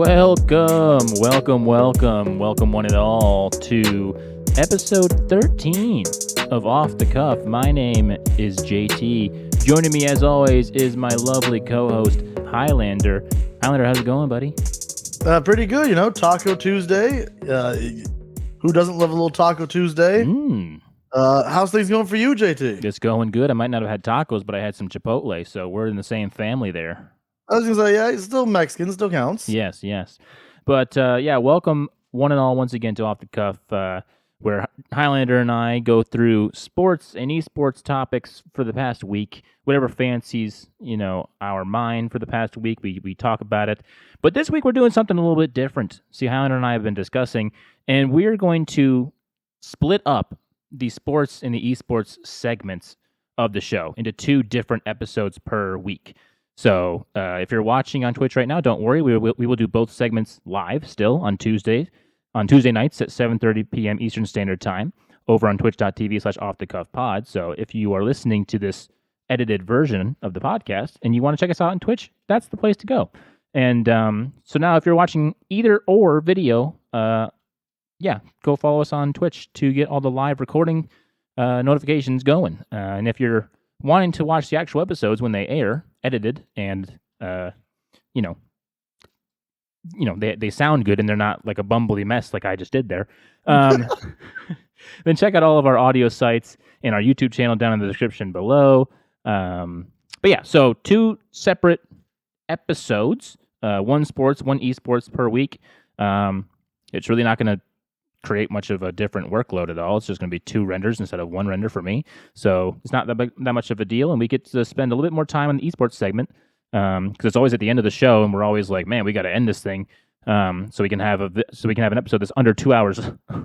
Welcome one and all to episode 13 of Off the Cuff. My name is JT. Joining me as always is my lovely co-host Hylander. Hylander, how's it going, buddy? Pretty good, Taco Tuesday. Who doesn't love a little Taco Tuesday? How's things going for you, JT? It's going good. I might not have had tacos, but I had some Chipotle, so we're in the same family there. I was going to say, yeah, it's still Mexican, still counts. Yes. But, welcome one and all once again to Off the Cuff, where Highlander and I go through sports and esports topics for the past week. Whatever fancies, our mind for the past week, we talk about it. But this week we're doing something a little bit different. See, Highlander and I have been discussing, and we're going to split up the sports and the esports segments of the show into two different episodes per week. So if you're watching on Twitch right now, don't worry. We will do both segments live still on Tuesday nights at 7:30 p.m. Eastern Standard Time over on twitch.tv/offthecuffpod. So if you are listening to this edited version of the podcast and you want to check us out on Twitch, that's the place to go. And so now if you're watching either or video, go follow us on Twitch to get all the live recording notifications going. And if you're wanting to watch the actual episodes when they air, edited, and they sound good and they're not like a bumbly mess like I just did there, then check out all of our audio sites and our YouTube channel down in the description below. So two separate episodes, one sports, one esports per week. It's really not going to create much of a different workload at all. It's just going to be two renders instead of one render for me. So it's not that much of a deal, and we get to spend a little bit more time on the esports segment because it's always at the end of the show, and we're always like, man, we got to end this thing so we can have an episode that's under 2 hours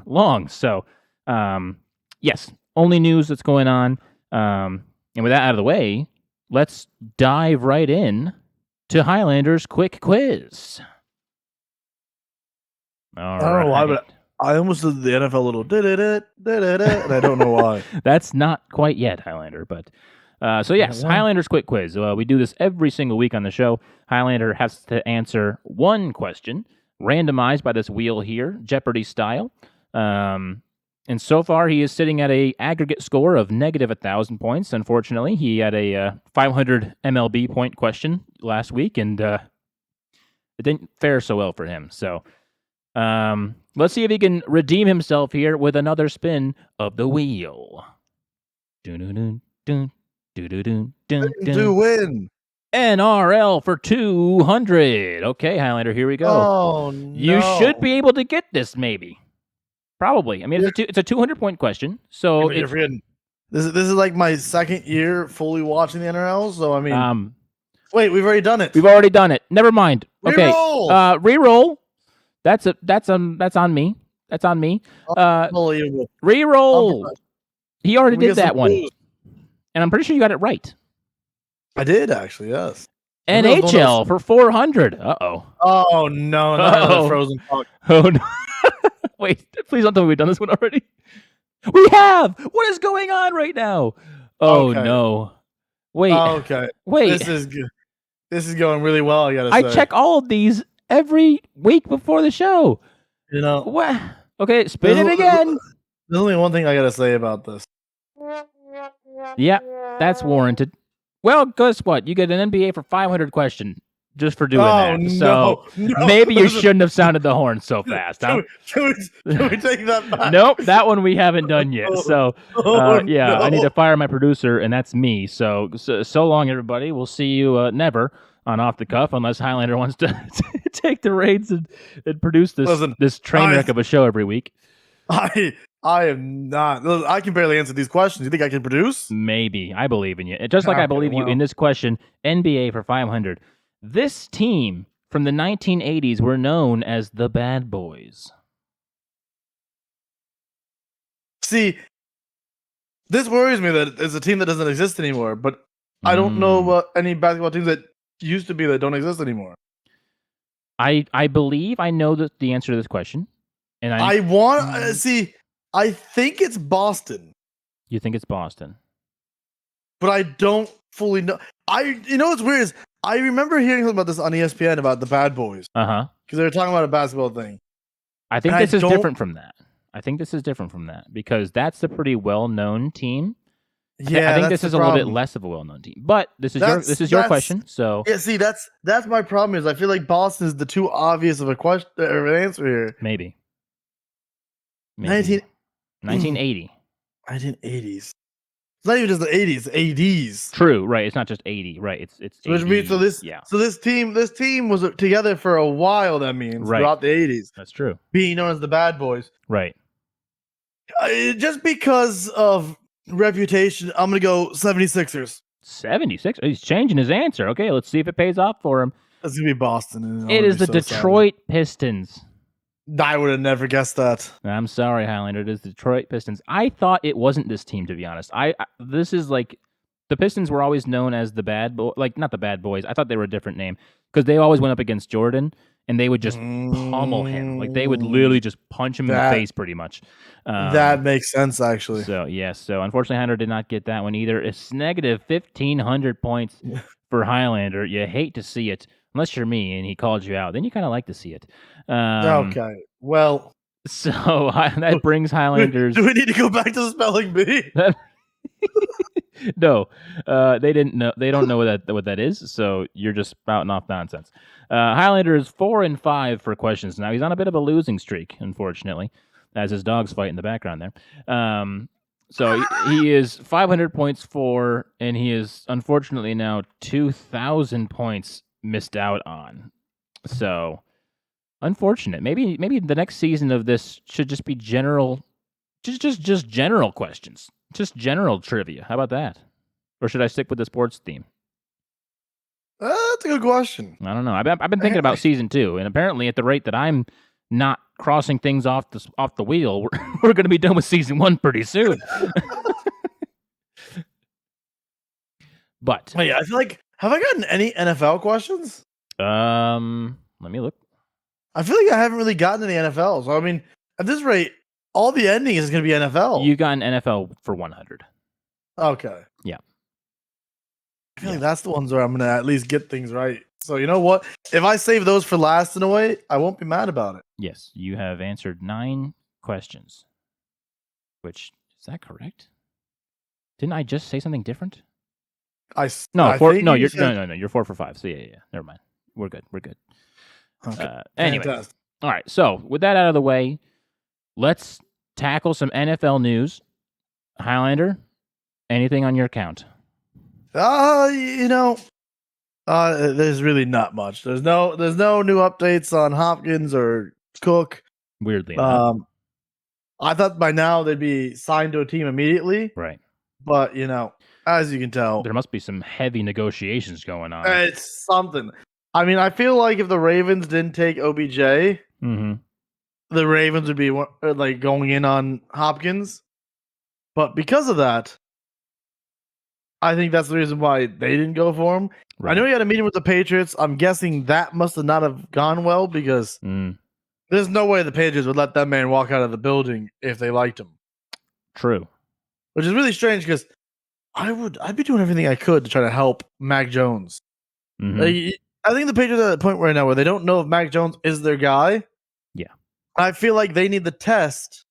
long. So yes, only news that's going on. And with that out of the way, let's dive right in to Highlander's quick quiz. All right. I almost did the NFL little did-it, and I don't know why. That's not quite yet, Highlander, but... Highlander's quick quiz. We do this every single week on the show. Highlander has to answer one question, randomized by this wheel here, Jeopardy style. And so far, he is sitting at an aggregate score of negative 1,000 points. Unfortunately, he had a 500 MLB point question last week, and it didn't fare so well for him. So... let's see if he can redeem himself here with another spin of the wheel. To win. NRL for 200. Okay, Highlander, here we go. Oh, no. You should be able to get this, maybe. Probably. I mean, it's a 200-point question. So this is like my second year fully watching the NRL. So I mean, wait, we've already done it. We've already done it. Never mind. Okay, reroll. That's on me. That's on me. Unbelievable. Reroll. He already did that one. And I'm pretty sure you got it right. I did, actually, yes. NHL for 400. Uh-oh. Oh, no. Not Frozen Talk. Oh, no. Wait, please don't tell me we've done this one already. We have! What is going on right now? Oh, okay. No. Wait. Okay. Wait. This is going really well, I gotta say. I check all of these every week before the show. What? Okay, spin it again. There's only one thing I gotta say about this. Yeah, that's warranted. Well, guess what? You get an NBA for 500 question just for doing that. So maybe you shouldn't have sounded the horn so fast. Huh? Can we take that back? Nope, that one we haven't done yet. So I need to fire my producer, and that's me. So long, everybody. We'll see you never on Off the Cuff, unless Highlander wants to take the reins and produce this train wreck of a show every week. I am not. I can barely answer these questions. You think I can produce? Maybe. I believe in you. Just like I believe you in this question, NBA for 500. This team from the 1980s were known as the Bad Boys. See, this worries me that it's a team that doesn't exist anymore, but I don't know any basketball teams that used to be that don't exist anymore. I believe I know the answer to this question. And I want to see. I think it's Boston. You think it's Boston? But I don't fully know. You know what's weird is I remember hearing something about this on ESPN about the Bad Boys Uh-huh. because they were talking about a basketball thing. I think And this is don't- different from that. I think this is different from that because that's a pretty well-known team. Yeah, I think that's this is the a little bit problem. less of a well-known team. But this is That's- your question. So Yeah, see, that's my problem is I feel like Boston is the too obvious of a question or an answer here. maybe. 1980s. 1980. It's not even just the 80s, 80s. True, right. It's not just 80, right. It's Which means 80, this team was together for a while, that means Right. throughout the 80s. That's true. Being known as the Bad Boys. Right. Just because of reputation, I'm going to go 76ers. 76. He's changing his answer. Okay, let's see if it pays off for him. That's going to be Boston. It is the Detroit Pistons. I would have never guessed that. I'm sorry, Highlander. It is the Detroit Pistons. I thought it wasn't this team, to be honest. This is like the Pistons were always known as the bad boy, like not the Bad Boys. I thought they were a different name because they always went up against Jordan and they would just pummel him. Like they would literally just punch him in the face, pretty much. That makes sense, actually. So yes. So unfortunately, Highlander did not get that one either. It's negative 1,500 points for Highlander. You hate to see it. Unless you're me and he called you out, then you kind of like to see it. Okay. Well. So that brings Highlanders. Do we need to go back to the spelling bee? No, they didn't know. They don't know what that is. So you're just spouting off nonsense. Highlander is 4-5 for questions now. He's on a bit of a losing streak, unfortunately, as his dogs fight in the background there. So he is 500 points for, and he is unfortunately now 2,000 points missed out on. So unfortunate. Maybe the next season of this should just be general, just general questions, just general trivia. How about that? Or should I stick with the sports theme? That's a good question. I don't know. I've been thinking about season 2, and apparently at the rate that I'm not crossing things off the wheel, we're going to be done with season 1 pretty soon. But yeah, I feel like, have I gotten any NFL questions? Let me look. I feel like I haven't really gotten any NFL. So I mean, at this rate, all the ending is going to be NFL. You got an NFL for 100. Okay. Yeah. I feel like that's the ones where I'm going to at least get things right. So you know what? If I save those for last in a way, I won't be mad about it. Yes, you have answered 9 questions. Which, is that correct? Didn't I just say something different? You're 4 for 5. So yeah. Never mind. We're good. Okay. Anyway. Fantastic. All right. So with that out of the way, let's tackle some NFL news. Highlander, anything on your count? There's really not much. There's no new updates on Hopkins or Cook. Weirdly enough. I thought by now they'd be signed to a team immediately. Right. But, as you can tell, there must be some heavy negotiations going on. It's something. I mean, I feel like if the Ravens didn't take OBJ, the Ravens would be like going in on Hopkins. But because of that, I think that's the reason why they didn't go for him. Right. I know he had a meeting with the Patriots. I'm guessing that must have not have gone well because there's no way the Patriots would let that man walk out of the building if they liked him. True. Which is really strange because I'd be doing everything I could to try to help Mac Jones. Like, I think the Patriots are at a point right now where they don't know if Mac Jones is their guy. Yeah. I feel like they need the test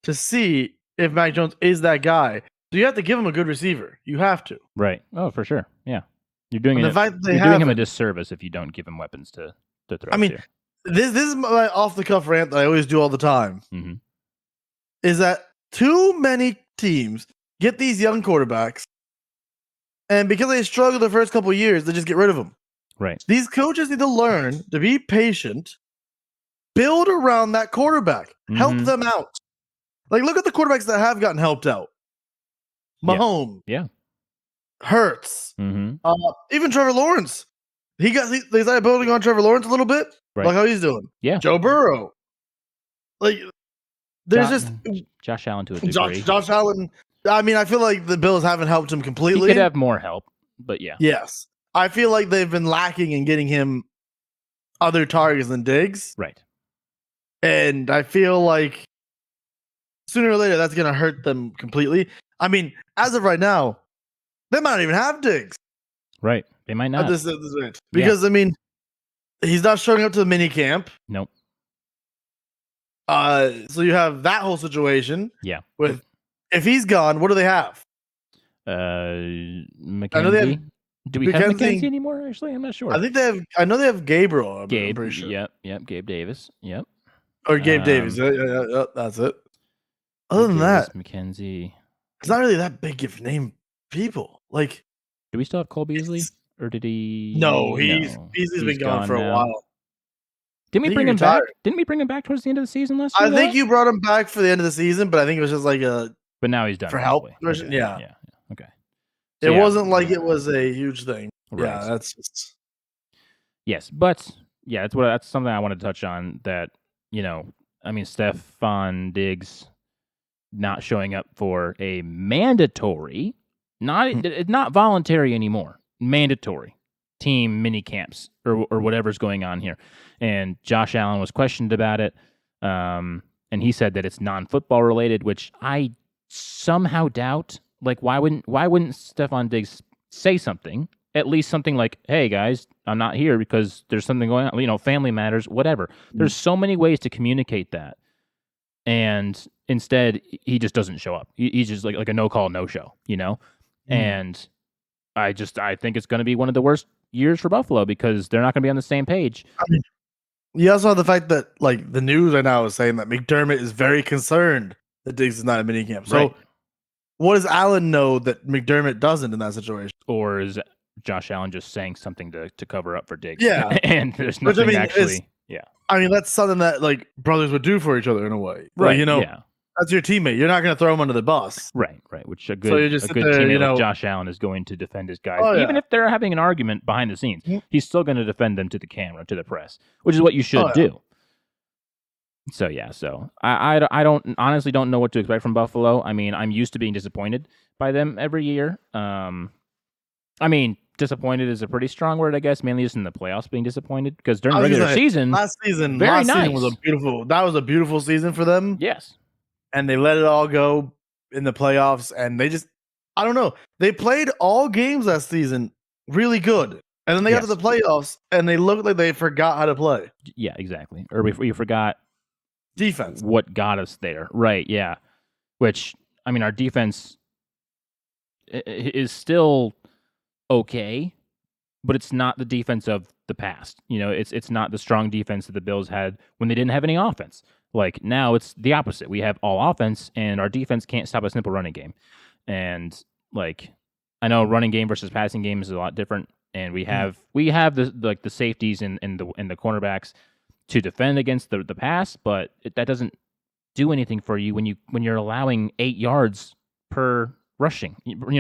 to see if Mac Jones is that guy. So you have to give him a good receiver. You have to. Right. Oh, for sure. Yeah. You're doing him a disservice if you don't give him weapons to throw. I mean, this is my off-the-cuff rant that I always do all the time. Is that too many teams get these young quarterbacks, and because they struggle the first couple of years, they just get rid of them. Right. These coaches need to learn to be patient, build around that quarterback, help them out. Like, look at the quarterbacks that have gotten helped out. Mahomes. Yeah. Hurts. Even Trevor Lawrence. They started building on Trevor Lawrence a little bit. Right. Like how he's doing. Yeah. Joe Burrow. Like, there's Josh Allen to a degree. Josh Allen. I mean, I feel like the Bills haven't helped him completely. He could have more help, but yeah. Yes. I feel like they've been lacking in getting him other targets than Diggs. Right. And I feel like sooner or later that's going to hurt them completely. I mean, as of right now, they might not even have Diggs. Right. They might not. This rate. Because, I mean, he's not showing up to the mini camp. Nope. So you have that whole situation. Yeah. With if he's gone, what do they have? McKenzie. Do we have McKenzie anymore? Actually, I'm not sure. I think they have. I know they have Gabriel. Gabe. I'm pretty sure. Yep. Gabe Davis. Yep. Or Gabe Davis. Yeah, that's it. Other than that, McKenzie. It's not really that big of name people. Like, do we still have Cole Beasley, or did he? No, Beasley's been gone for a while. Didn't we bring him back? Didn't we bring him back towards the end of the season last year? I think you brought him back for the end of the season, but I think it was just like a. But now he's done for help. Okay. Yeah. Okay. So it wasn't like it was a huge thing. Right. Yeah, that's just. Yes, but yeah, that's something I wanted to touch on. That I mean, Stefon Diggs not showing up for a mandatory, not voluntary anymore, mandatory team mini camps or whatever's going on here. And Josh Allen was questioned about it, and he said that it's non-football related, which I somehow doubt. Like, why wouldn't Stefon Diggs say something? At least something like, "Hey guys, I'm not here because there's something going on. Family matters, whatever." There's so many ways to communicate that, and instead he just doesn't show up. He's just like a no call, no show. And I think it's going to be one of the worst years for Buffalo because they're not going to be on the same page. I mean, you also have the fact that like the news right now is saying that McDermott is very concerned that Diggs is not in minicamp. So, what does Allen know that McDermott doesn't in that situation? Or is Josh Allen just saying something to cover up for Diggs? Yeah, and there's nothing actually. Yeah, I mean that's something that like brothers would do for each other in a way, right? Like, that's your teammate. You're not going to throw him under the bus, right? Which a good teammate like Josh Allen is going to defend his guys, even if they're having an argument behind the scenes. He's still going to defend them to the camera, to the press, which is what you should do. So I honestly don't know what to expect from Buffalo. I mean, I'm used to being disappointed by them every year. I mean, disappointed is a pretty strong word, I guess. Mainly just in the playoffs, being disappointed because during the regular season, last season nice. was a beautiful season for them. Yes, and they let it all go in the playoffs, and they just, I don't know, they played all games last season really good, and then they got to the playoffs, and they looked like they forgot how to play. Yeah, exactly. Or we forgot defense. What got us there, right? Yeah. Which, I mean, our defense is still okay, but it's not the defense of the past. It's not the strong defense that the Bills had when they didn't have any offense. Like, now it's the opposite. We have all offense, and our defense can't stop a simple running game. And like, I know running game versus passing game is a lot different, and we have the safeties and the cornerbacks to defend against the pass, but that doesn't do anything for you when you're allowing 8 yards per rushing,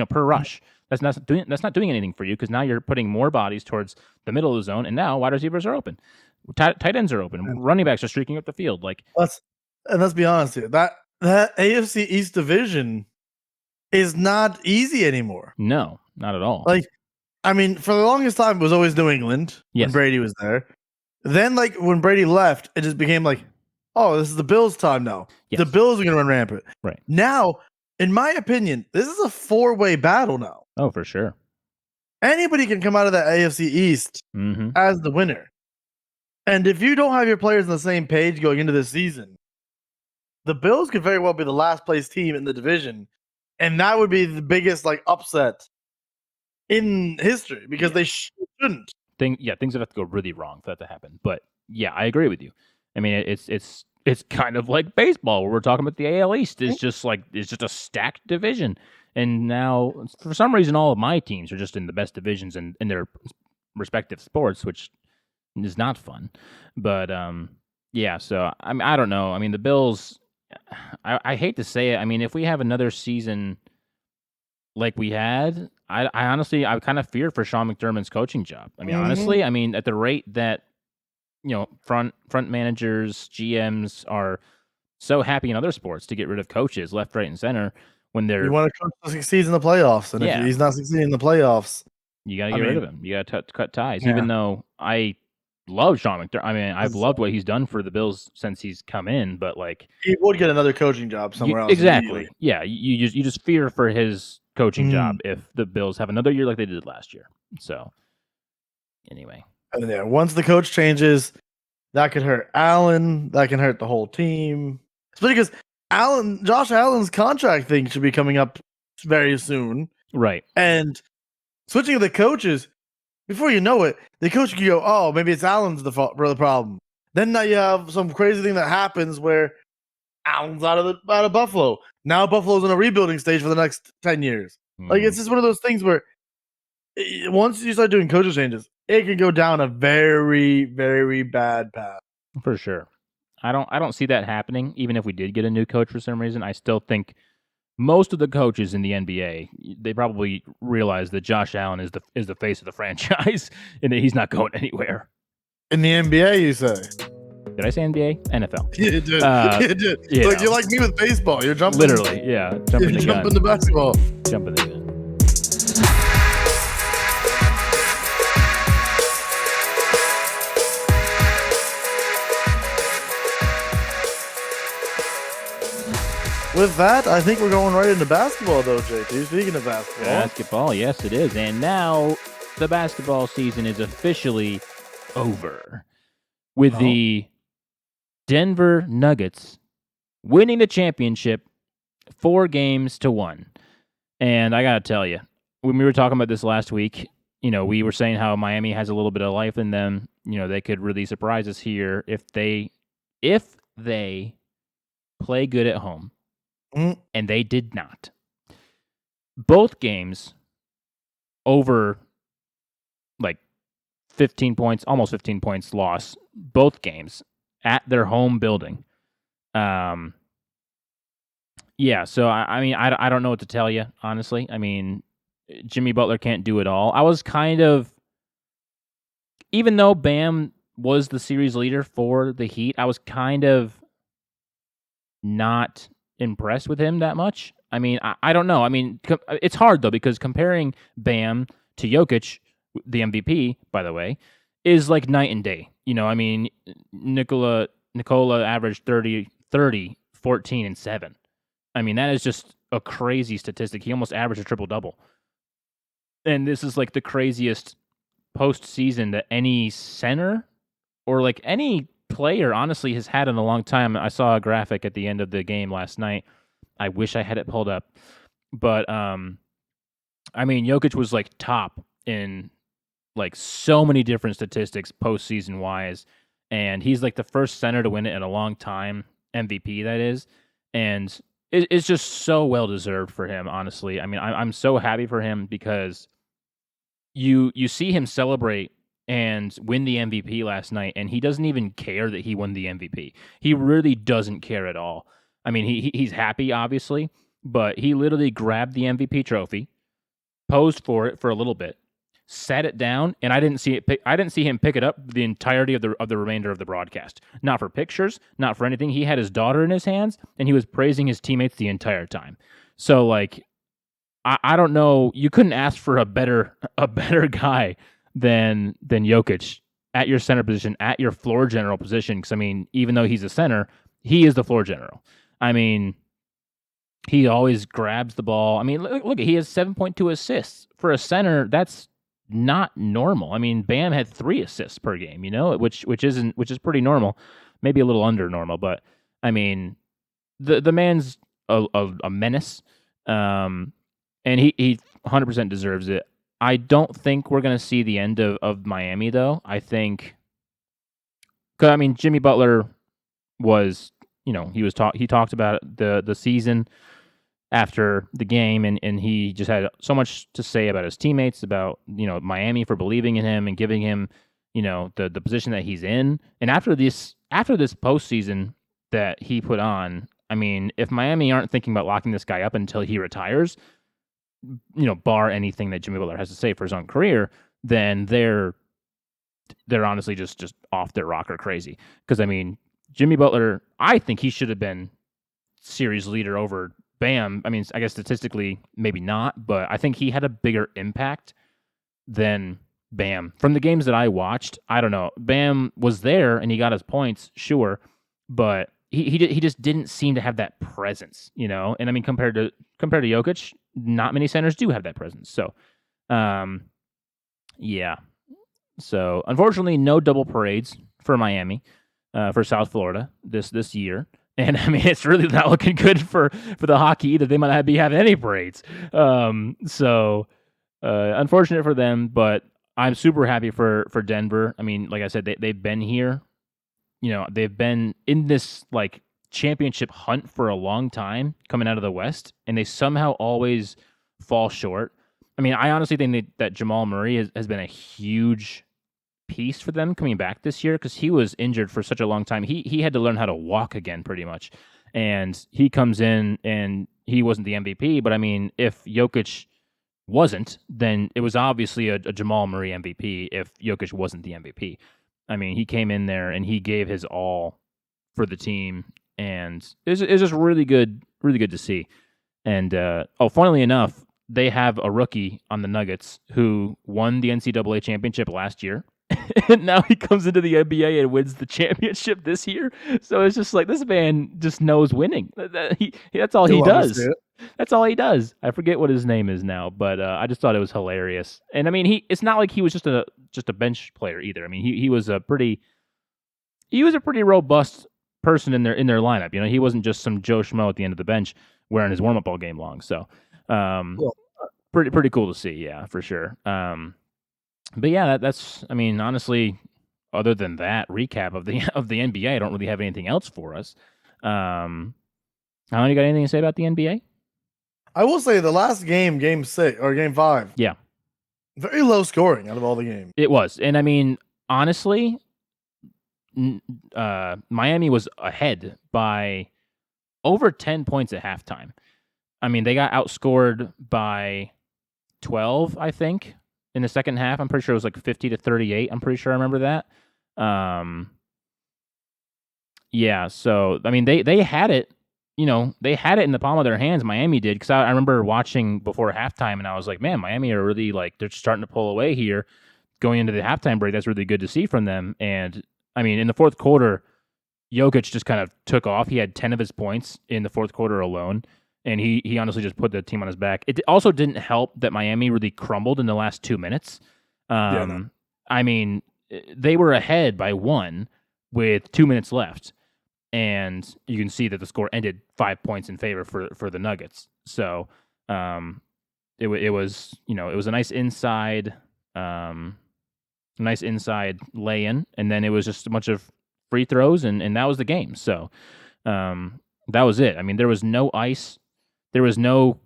per rush. That's not doing anything for you because now you're putting more bodies towards the middle of the zone, and now wide receivers are open, tight ends are open, running backs are streaking up the field. Like, let's be honest here, that AFC East division is not easy anymore. No, not at all. Like, I mean, for the longest time, it was always New England when Brady was there. Then, like, when Brady left, it just became like, oh, this is the Bills' time now. Yes. The Bills are going to run rampant. Right. Now, in my opinion, this is a 4-way battle now. Oh, for sure. Anybody can come out of that AFC East as the winner. And if you don't have your players on the same page going into this season, the Bills could very well be the last place team in the division. And that would be the biggest upset in history because they shouldn't. Things would have to go really wrong for that to happen. But yeah, I agree with you. I mean, it's kind of like baseball where we're talking about the AL East. It's just a stacked division. And now, for some reason, all of my teams are just in the best divisions in their respective sports, which is not fun. But yeah, so I mean, I don't know. I mean, the Bills. I hate to say it. I mean, if we have another season like we had, I honestly kind of fear for Sean McDermott's coaching job. I mean, honestly, I mean, at the rate that front managers, GMs are so happy in other sports to get rid of coaches left, right, and center when they're. You want a coach to succeed in the playoffs, and if he's not succeeding in the playoffs, you got to get rid of him. You got to cut ties. Yeah. Even though I love Sean McDermott, I mean, I've loved what he's done for the Bills since he's come in, but he would get another coaching job somewhere else. Exactly. Yeah, you just fear for his coaching job if the Bills have another year like they did last year. So anyway. And yeah, once the coach changes, that could hurt Allen. That can hurt the whole team. Especially because Josh Allen's contract thing should be coming up very soon. Right. And switching to the coaches, before you know it, the coach could go, oh, maybe it's Allen's the problem. Then now you have some crazy thing that happens where Allen's out of Buffalo. Now Buffalo's in a rebuilding stage for the next 10 years. Like, it's just one of those things where once you start doing coaching changes, it can go down a very, very bad path. For sure. I don't see that happening. Even if we did get a new coach for some reason, I still think most of the coaches in the NBA, they probably realize that Josh Allen is the face of the franchise and that he's not going anywhere. In the NBA, you say? Did I say NBA? NFL. You did. You did. Like, you're like me with baseball. You're jumping. Literally, yeah. Jumping the gun. Jumping the basketball. Jumping the gun. With that, I think we're going right into basketball, though, JT. Speaking of basketball. Basketball, yes, it is. And now the basketball season is officially over with the Denver Nuggets winning the championship 4-1. And I got to tell you, when we were talking about this last week, we were saying how Miami has a little bit of life in them. They could really surprise us here if they play good at home. And they did not. Both games over 15 points, almost 15 points loss. Both games at their home building. So I don't know what to tell you, honestly. I mean, Jimmy Butler can't do it all. I was kind of, even though Bam was the series leader for the Heat, I was kind of not impressed with him that much. I mean, I don't know. I mean, it's hard, though, because comparing Bam to Jokic, the MVP, by the way, is like night and day. I mean, Nikola averaged 30, 14, and 7. I mean, that is just a crazy statistic. He almost averaged a triple-double. And this is like the craziest postseason that any center or like any player honestly has had in a long time. I saw a graphic at the end of the game last night. I wish I had it pulled up. But I mean, Jokic was like top in like so many different statistics postseason wise, and he's like the first center to win it in a long time, MVP that is, and it's just so well deserved for him. Honestly, I mean, I'm so happy for him because you see him celebrate and win the MVP last night, and he doesn't even care that he won the MVP. He really doesn't care at all. I mean, he's happy, obviously, but he literally grabbed the MVP trophy, posed for it for a little bit, sat it down, and I didn't see him pick it up the entirety of the remainder of the broadcast. Not for pictures, not for anything. He had his daughter in his hands, and he was praising his teammates the entire time. So, like, I don't know. You couldn't ask for a better guy than Jokic at your center position, at your floor general position. Because, I mean, even though he's a center, he is the floor general. I mean, he always grabs the ball. I mean, look, he has 7.2 assists. For a center, that's not normal. I mean, Bam had 3 assists per game, which is pretty normal. Maybe a little under normal, but I mean, the man's a menace. And he 100% deserves it. I don't think we're going to see the end of Miami, though. I think, because I mean, Jimmy Butler was, he talked about the season after the game, and he just had so much to say about his teammates, about Miami for believing in him and giving him the position that he's in. And after this postseason that he put on, I mean, if Miami aren't thinking about locking this guy up until he retires, bar anything that Jimmy Butler has to say for his own career, then they're honestly just off their rocker crazy. Because, I mean, Jimmy Butler, I think he should have been series leader over Bam. I mean, I guess statistically, maybe not, but I think he had a bigger impact than Bam. From the games that I watched, I don't know. Bam was there and he got his points, sure, but he just didn't seem to have that presence, And I mean, compared to Jokic, not many centers do have that presence. So, Yeah. So unfortunately, no double parades for Miami, for South Florida this year. And I mean, it's really not looking good for the hockey either. They might not be having any parades. So unfortunate for them, but I'm super happy for Denver. I mean, like I said, they've been here. They've been in this like championship hunt for a long time coming out of the West, and they somehow always fall short. I mean, I honestly think that Jamal Murray has been a huge piece for them coming back this year because he was injured for such a long time. He had to learn how to walk again pretty much. And he comes in and he wasn't the MVP, but I mean, if Jokic wasn't, then it was obviously a Jamal Murray MVP if Jokic wasn't the MVP. I mean, he came in there and he gave his all for the team, and it's just really good to see. And funnily enough, they have a rookie on the Nuggets who won the NCAA championship last year. And now he comes into the NBA and wins the championship this year. So it's just like this man just knows winning. That's all he does. That's all he does. I forget what his name is now, but I just thought it was hilarious. And I mean, it's not like he was just a bench player either. I mean, he was a pretty robust person in their lineup. He wasn't just some Joe Schmo at the end of the bench wearing his warm up all game long. So pretty cool to see, yeah, for sure. But yeah, that's. I mean, honestly, other than that recap of the NBA, I don't really have anything else for us. Alan, you got anything to say about the NBA? I will say the last game 6 or game 5. Yeah, very low scoring out of all the games. It was, and I mean, honestly, Miami was ahead by over 10 points at halftime. I mean, they got outscored by 12, I think. In the second half, I'm pretty sure it was like 50-38. I'm pretty sure I remember that. Yeah, so I mean, they had it. They had it in the palm of their hands. Miami did, because I remember watching before halftime, and I was like, man, Miami are really like they're starting to pull away here, going into the halftime break. That's really good to see from them. And I mean, in the fourth quarter, Jokic just kind of took off. He had 10 of his points in the fourth quarter alone. And he honestly just put the team on his back. It also didn't help that Miami really crumbled in the last 2 minutes. I mean, they were ahead by 1 with 2 minutes left. And you can see that the score ended 5 points in favor for the Nuggets. So it was a nice inside lay-in. And then it was just a bunch of free throws, and that was the game. So that was it. I mean, there was no ice. There was no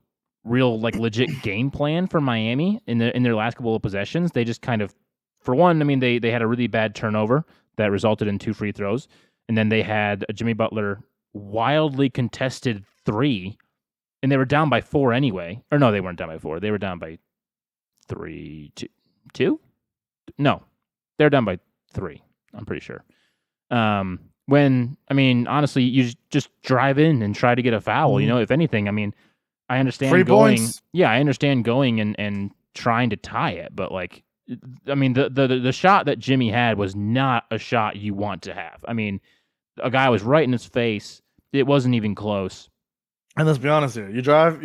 real like legit game plan for Miami in their last couple of possessions. They just kind of, for one, I mean, they had a really bad turnover that resulted in 2 free throws, and then they had a Jimmy Butler wildly contested 3, and they were down by 4 anyway. Or no, they weren't down by 4. They were down by 2. No, they're down by 3. I'm pretty sure. When, I mean, honestly, you just drive in and try to get a foul, if anything. I mean, I understand Free going. Points. Yeah, I understand going and trying to tie it, but like, I mean, the shot that Jimmy had was not a shot you want to have. I mean, a guy was right in his face. It wasn't even close. And let's be honest here. You drive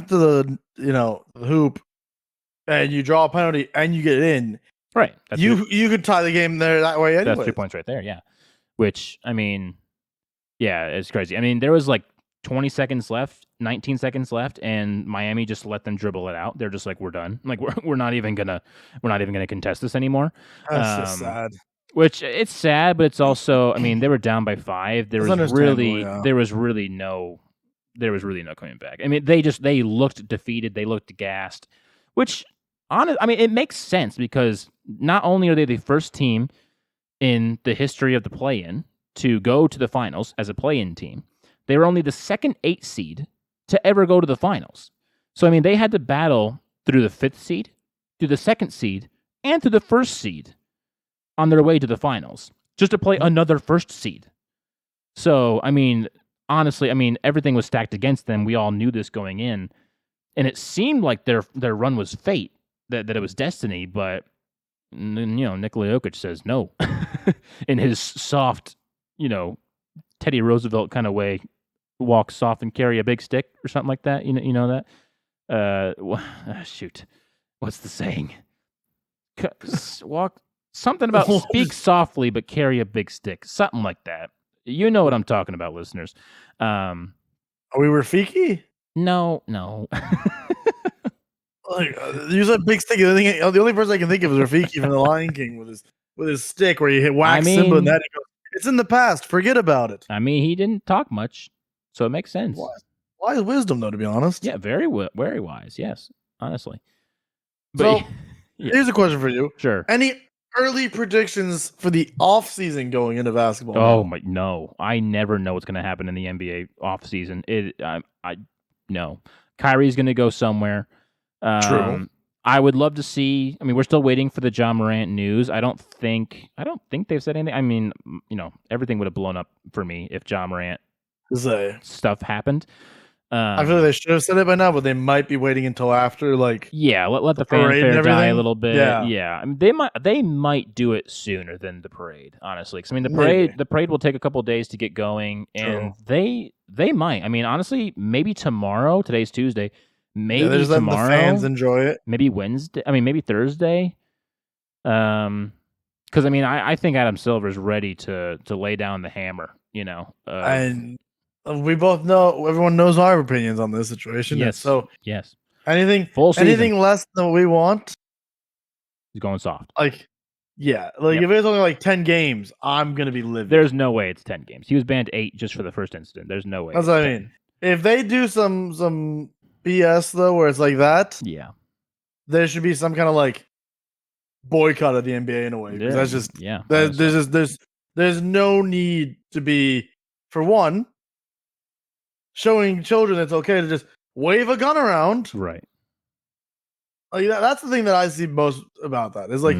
to the the hoop, and you draw a penalty, and you get it in. Right. You could tie the game there that way anyway. That's 3 points right there. Yeah. Which, I mean, yeah, it's crazy. I mean, there was like 20 seconds left, 19 seconds left, and Miami just let them dribble it out. They're just like, we're done. Like we're not even gonna contest this anymore. That's so sad. Which it's sad, but it's also, I mean, they were down by 5. There was really no coming back. I mean, they looked defeated. They looked gassed. Which, I mean, it makes sense because not only are they the first team in the history of the play-in to go to the finals as a play-in team, they were only the second 8 seed to ever go to the finals. So, I mean, they had to battle through the 5th seed, through the 2nd seed, and through the 1st seed on their way to the finals, just to play another 1st seed. So, I mean, honestly, I mean, everything was stacked against them. We all knew this going in, and it seemed like their run was fate, that it was destiny, but Nikola Jokic says no in his soft, Teddy Roosevelt kind of way, walk soft and carry a big stick or something like that. You know that? Shoot. What's the saying? Walk something about speak softly but carry a big stick. Something like that. You know what I'm talking about, listeners. Are we Rafiki? No. Like, you said big stick. The only person I can think of is Rafiki from The Lion King with his stick where you whack Simba and that. It's in the past. Forget about it. I mean, he didn't talk much, so it makes sense. Wise wisdom, though, to be honest. Yeah, very wise. Yes, honestly. But so, here's a question for you. Sure. Any early predictions for the off season going into basketball? Oh my, no! I never know what's going to happen in the NBA off season. I no. Kyrie's going to go somewhere. True. I would love to see. I mean, we're still waiting for the John Morant news. I don't think they've said anything. I mean, everything would have blown up for me if John Morant stuff happened. I feel like they should have said it by now, but they might be waiting until after, like, let the fanfare die a little bit. Yeah. I mean, they might do it sooner than the parade, honestly. Because I mean, the parade will take a couple of days to get going, and they might. I mean, honestly, maybe tomorrow. Today's Tuesday. Maybe tomorrow. The fans enjoy it. Maybe Wednesday. I mean, maybe Thursday. Because I mean, I think Adam Silver's ready to lay down the hammer. And we both know. Everyone knows our opinions on this situation. Yes. So yes. Anything less than what we want is going soft. Like, yeah. Like if it's only like 10 games, I'm gonna be livid. There's no way it's 10 games. He was banned 8 just for the first incident. There's no way. That's what I mean. If they do some BS though, where it's like that, there should be some kind of like boycott of the NBA in a way. Because that's just there's no need to be, for one, showing children it's okay to just wave a gun around. Right. Like that's the thing that I see most about that. Is like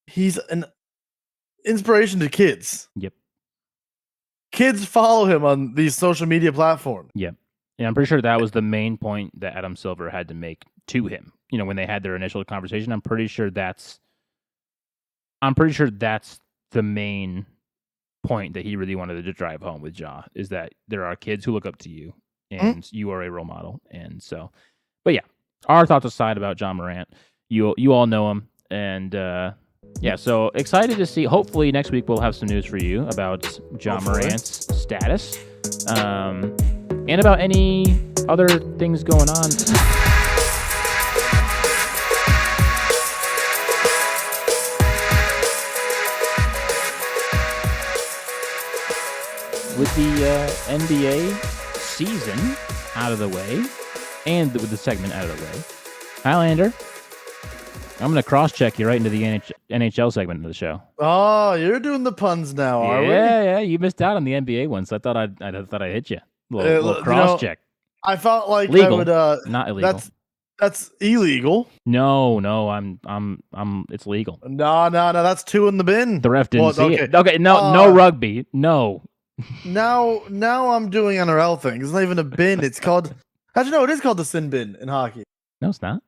he's an inspiration to kids. Yep. Kids follow him on these social media platforms. Yep. Yeah, I'm pretty sure that was the main point that Adam Silver had to make to him. When they had their initial conversation, I'm pretty sure that's the main point that he really wanted to drive home with Ja, is that there are kids who look up to you and you are a role model. And so, but yeah, our thoughts aside about John Morant, you all know him. And so excited to see. Hopefully next week we'll have some news for you about John Morant's status. And about any other things going on. With the NBA season out of the way, and with the segment out of the way, Hylander, I'm going to cross-check you right into the NHL segment of the show. Oh, you're doing the puns now, are we? Yeah, you missed out on the NBA one, so I thought I'd hit you. Little cross check. I felt like legal. I would. Not illegal. That's illegal. No, I'm. It's legal. No. That's 2 in the bin. The ref didn't see it. Okay, no rugby. No. Now I'm doing NRL things. It's not even a bin. It's called. How'd you know it is called the sin bin in hockey? No, it's not.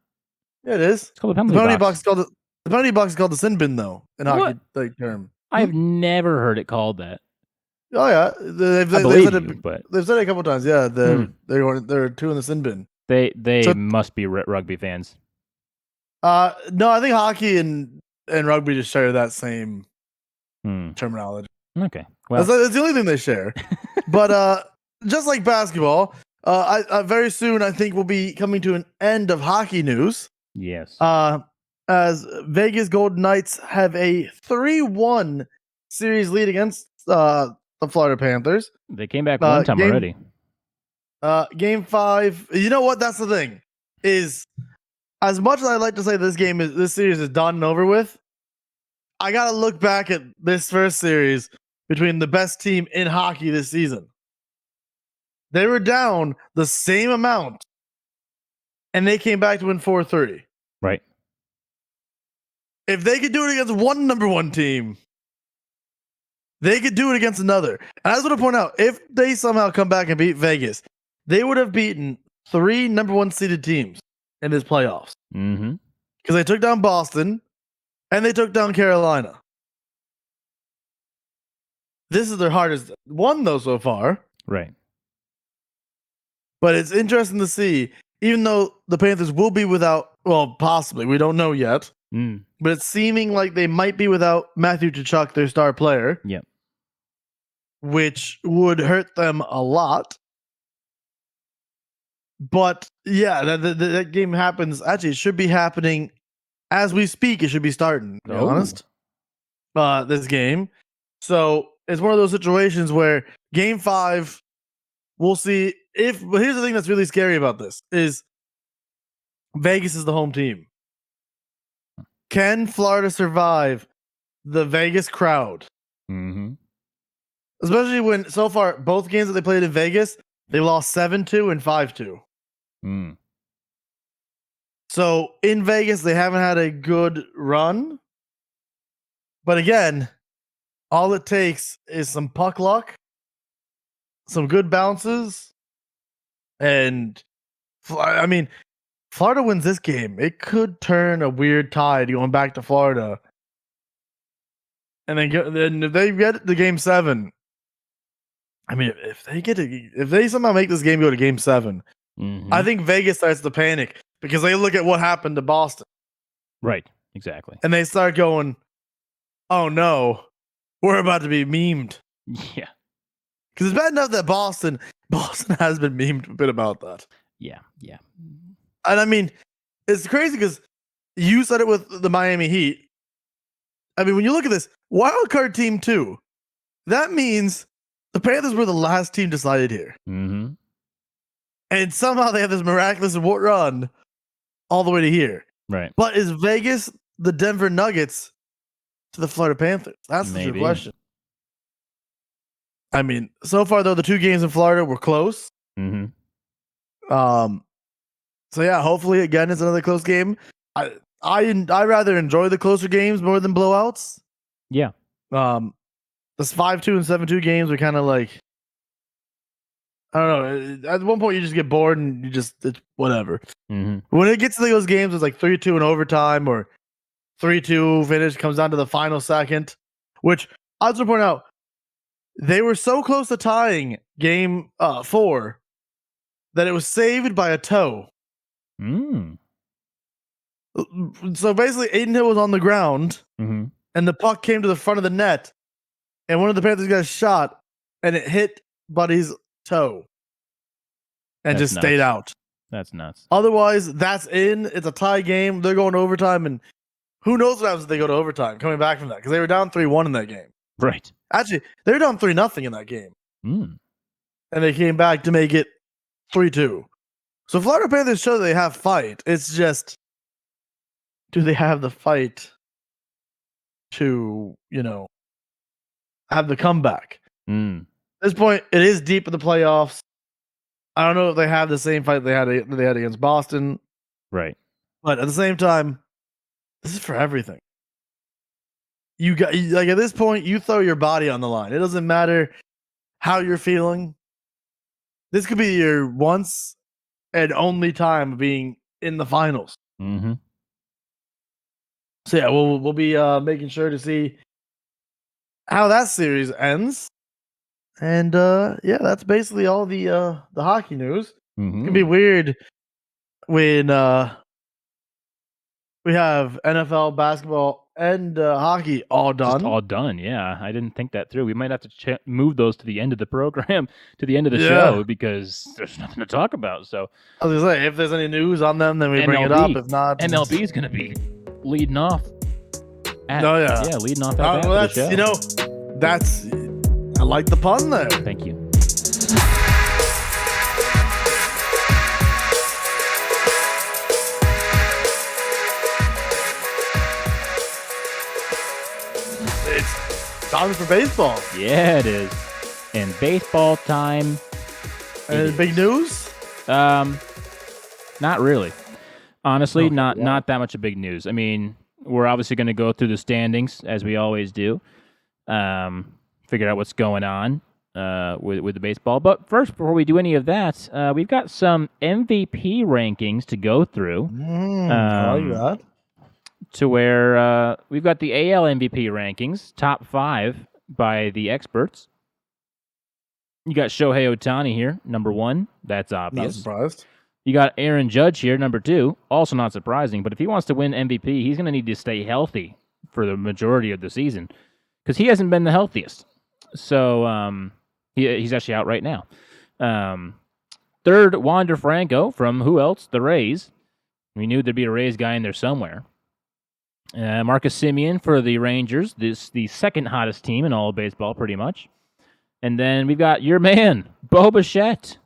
Yeah, it is. It's called the penalty box. The penalty box is called the sin bin though in hockey term. I've never heard it called that. Oh yeah, they've said it a couple times. Yeah, they're 2 in the sin bin. They must be rugby fans. No, I think hockey and rugby just share that same terminology. Okay, well, that's the only thing they share. But just like basketball, I very soon I think we'll be coming to an end of hockey news. Yes. As Vegas Golden Knights have a 3-1 series lead against the Florida Panthers. They came back one time already. Game 5. You know what? That's the thing. Is as much as I like to say this series is done and over with, I gotta look back at this first series between the best team in hockey this season. They were down the same amount, and they came back to win 4-3. Right. If they could do it against one number 1 team, they could do it against another. And I just want to point out, if they somehow come back and beat Vegas, they would have beaten 3 number 1 seeded teams in this playoffs. Mm-hmm. Because they took down Boston and they took down Carolina. This is their hardest one, though, so far. Right. But it's interesting to see, even though the Panthers will be without, well, possibly, we don't know yet, but it's seeming like they might be without Matthew Tkachuk, their star player. Yep. Which would hurt them a lot. But yeah, that game happens. Actually, it should be happening as we speak. It should be starting, to be honest. This game. So it's one of those situations where game 5, we'll see if. But here's the thing that's really scary about this is Vegas is the home team. Can Florida survive the Vegas crowd? Mm-hmm. Especially when so far both games that they played in Vegas, they lost 7-2 and 5-2. So in Vegas, they haven't had a good run. But again, all it takes is some puck luck, some good bounces, and I mean, Florida wins this game. It could turn a weird tide going back to Florida. And then if they get to game 7, I mean, if they somehow make this game go to game 7, I think Vegas starts to panic because they look at what happened to Boston. Right, exactly. And they start going, oh no, we're about to be memed. Yeah. Because it's bad enough that Boston has been memed a bit about that. Yeah. And I mean, it's crazy because you said it with the Miami Heat. I mean, when you look at this, wild card team 2, that means the Panthers were the last team decided here. Mm-hmm. And somehow they have this miraculous run all the way to here. Right. But is Vegas the Denver Nuggets to the Florida Panthers? That's the true question. I mean, so far, though, the 2 games in Florida were close. Mm-hmm. So, yeah, hopefully, again, it's another close game. I rather enjoy the closer games more than blowouts. Yeah. This 5-2 and 7-2 games are kind of like, I don't know. At one point, you just get bored and it's whatever. Mm-hmm. When it gets to those games, it's like 3-2 in overtime or 3-2 finish, comes down to the final second, which I have to point out, they were so close to tying game 4 that it was saved by a toe. So basically, Aiden Hill was on the ground, and the puck came to the front of the net, and one of the Panthers got shot, and it hit Buddy's toe, and just stayed out. That's nuts. Otherwise, that's in. It's a tie game. They're going to overtime, and who knows what happens if they go to overtime coming back from that, because they were down 3-1 in that game. Right. Actually, they were down 3-0 in that game. And they came back to make it 3-2. So Florida Panthers show that they have fight. It's just, do they have the fight to, have the comeback? At this point, it is deep in the playoffs. I don't know if they have the same fight they had against Boston. Right. But at the same time, this is for everything. You got, like, at this point, you throw your body on the line. It doesn't matter how you're feeling. This could be your once and only time of being in the finals. Mm-hmm. So yeah, we'll be making sure to see how that series ends. And yeah, that's basically all the hockey news. It's gonna be weird when we have NFL, basketball, and hockey all done. Just all done, yeah. I didn't think that through. We might have to move those to the end of the program, to the end of the show, because there's nothing to talk about. So I was gonna say, if there's any news on them, then we bring it up. If not, MLB is gonna be leading off. Leading off at well, that's the show. That's I like the pun there. Thank you. It's time for baseball. Yeah, it is. And baseball time. And big news? Not really. Honestly, not that much of big news. I mean, we're obviously going to go through the standings as we always do. Figure out what's going on with the baseball. But first, before we do any of that, we've got some MVP rankings to go through. I like that. To where we've got the AL MVP rankings, top 5 by the experts. You got Shohei Ohtani here, number 1. That's obvious. Not surprised. You got Aaron Judge here, number 2. Also not surprising, but if he wants to win MVP, he's going to need to stay healthy for the majority of the season because he hasn't been the healthiest. So he's actually out right now. Third, Wander Franco from who else? The Rays. We knew there'd be a Rays guy in there somewhere. Marcus Semien for the Rangers, the second hottest team in all of baseball, pretty much. And then we've got your man, Bo Bichette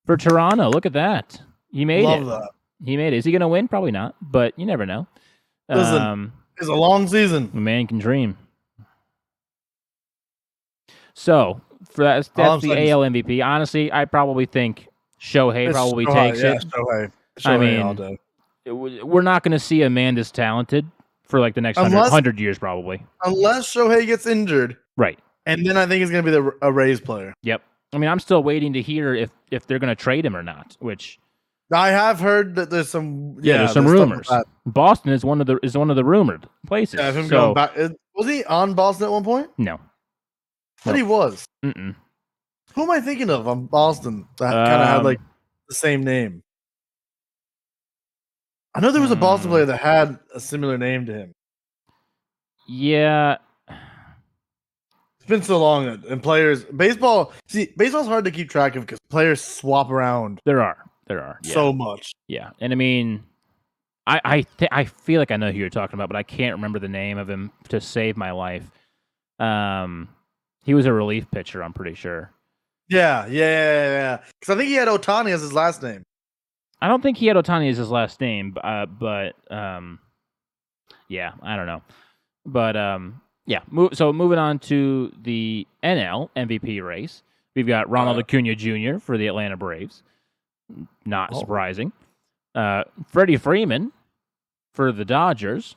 for Toronto. Look at that. He made it. Love that. He made it. Is he going to win? Probably not, but you never know. Listen, it's a long season. A man can dream. So, that's the AL MVP. Honestly, I probably think Shohei probably takes it. Shohei. I mean, all day. We're not going to see a man this talented for like the next 100 years, probably. Unless Shohei gets injured. Right. And then I think he's going to be a Rays player. Yep. I mean, I'm still waiting to hear if they're going to trade him or not, which... I have heard that there's some there's some rumors. Boston is one of the rumored places. Yeah, him going back. Was he on Boston at one point? No. But he was. Mm-mm. Who am I thinking of on Boston that kind of had like the same name? I know there was a Boston player that had a similar name to him. Yeah. It's been so long, and baseball's hard to keep track of because players swap around. There are so much. Yeah, and I mean, I feel like I know who you're talking about, but I can't remember the name of him to save my life. He was a relief pitcher, I'm pretty sure. Yeah. Because I think he had Ohtani as his last name. I don't think he had Ohtani as his last name, but yeah, I don't know. But yeah. So moving on to the NL MVP race, we've got Ronald Acuna Jr. for the Atlanta Braves. Not surprising. Freddie Freeman for the Dodgers.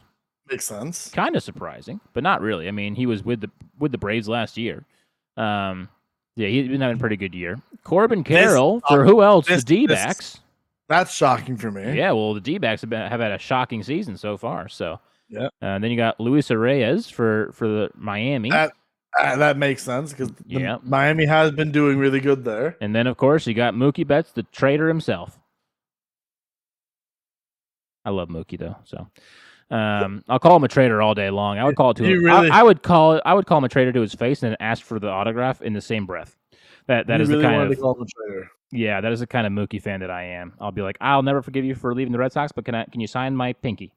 Makes sense. Kind of surprising, but not really. I mean, he was with the Braves last year. Yeah, he's been having a pretty good year. Corbin Carroll for who else? The D-backs. That's shocking for me. Yeah, well, the D-backs have had a shocking season so far. So yeah. Then you got Luis Reyes for the Miami. That makes sense because Miami has been doing really good there. And then, of course, you got Mookie Betts, the trader himself. I love Mookie though, so I'll call him a traitor all day long. I would call it to him. Really? I would call him a traitor to his face and then ask for the autograph in the same breath. That is really the kind of to call him a traitor. Yeah, that is the kind of Mookie fan that I am. I'll be like, I'll never forgive you for leaving the Red Sox, but can you sign my pinky?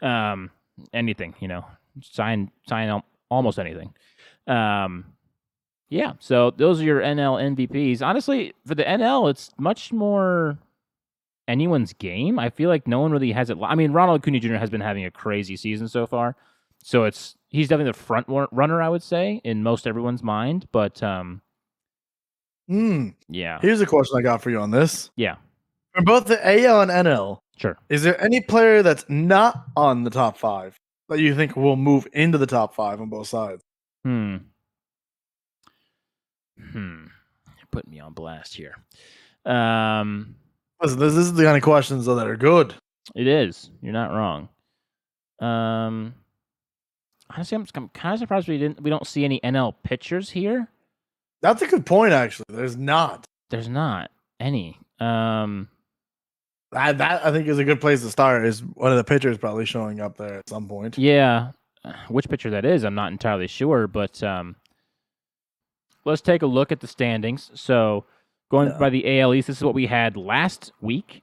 Anything, sign almost anything. Yeah, so those are your NL MVPs. Honestly, for the NL, it's much more anyone's game. I feel like no one really has it. I mean, Ronald Acuna Jr. has been having a crazy season so far, so he's definitely the front runner, I would say, in most everyone's mind. But yeah. Here's a question I got for you on this. Yeah. For both the AL and NL, sure. Is there any player that's not on the top 5 that you think will move into the top 5 on both sides? You're putting me on blast here. Listen, this is the kind of questions though that are good. It is. You're not wrong. Honestly, I'm kind of surprised we don't see any NL pitchers here. That's a good point, actually. There's not any. That I think is a good place to start. Is one of the pitchers probably showing up there at some point? Yeah, which pitcher that is, I'm not entirely sure. But let's take a look at the standings. So going by the AL East, this is what we had last week.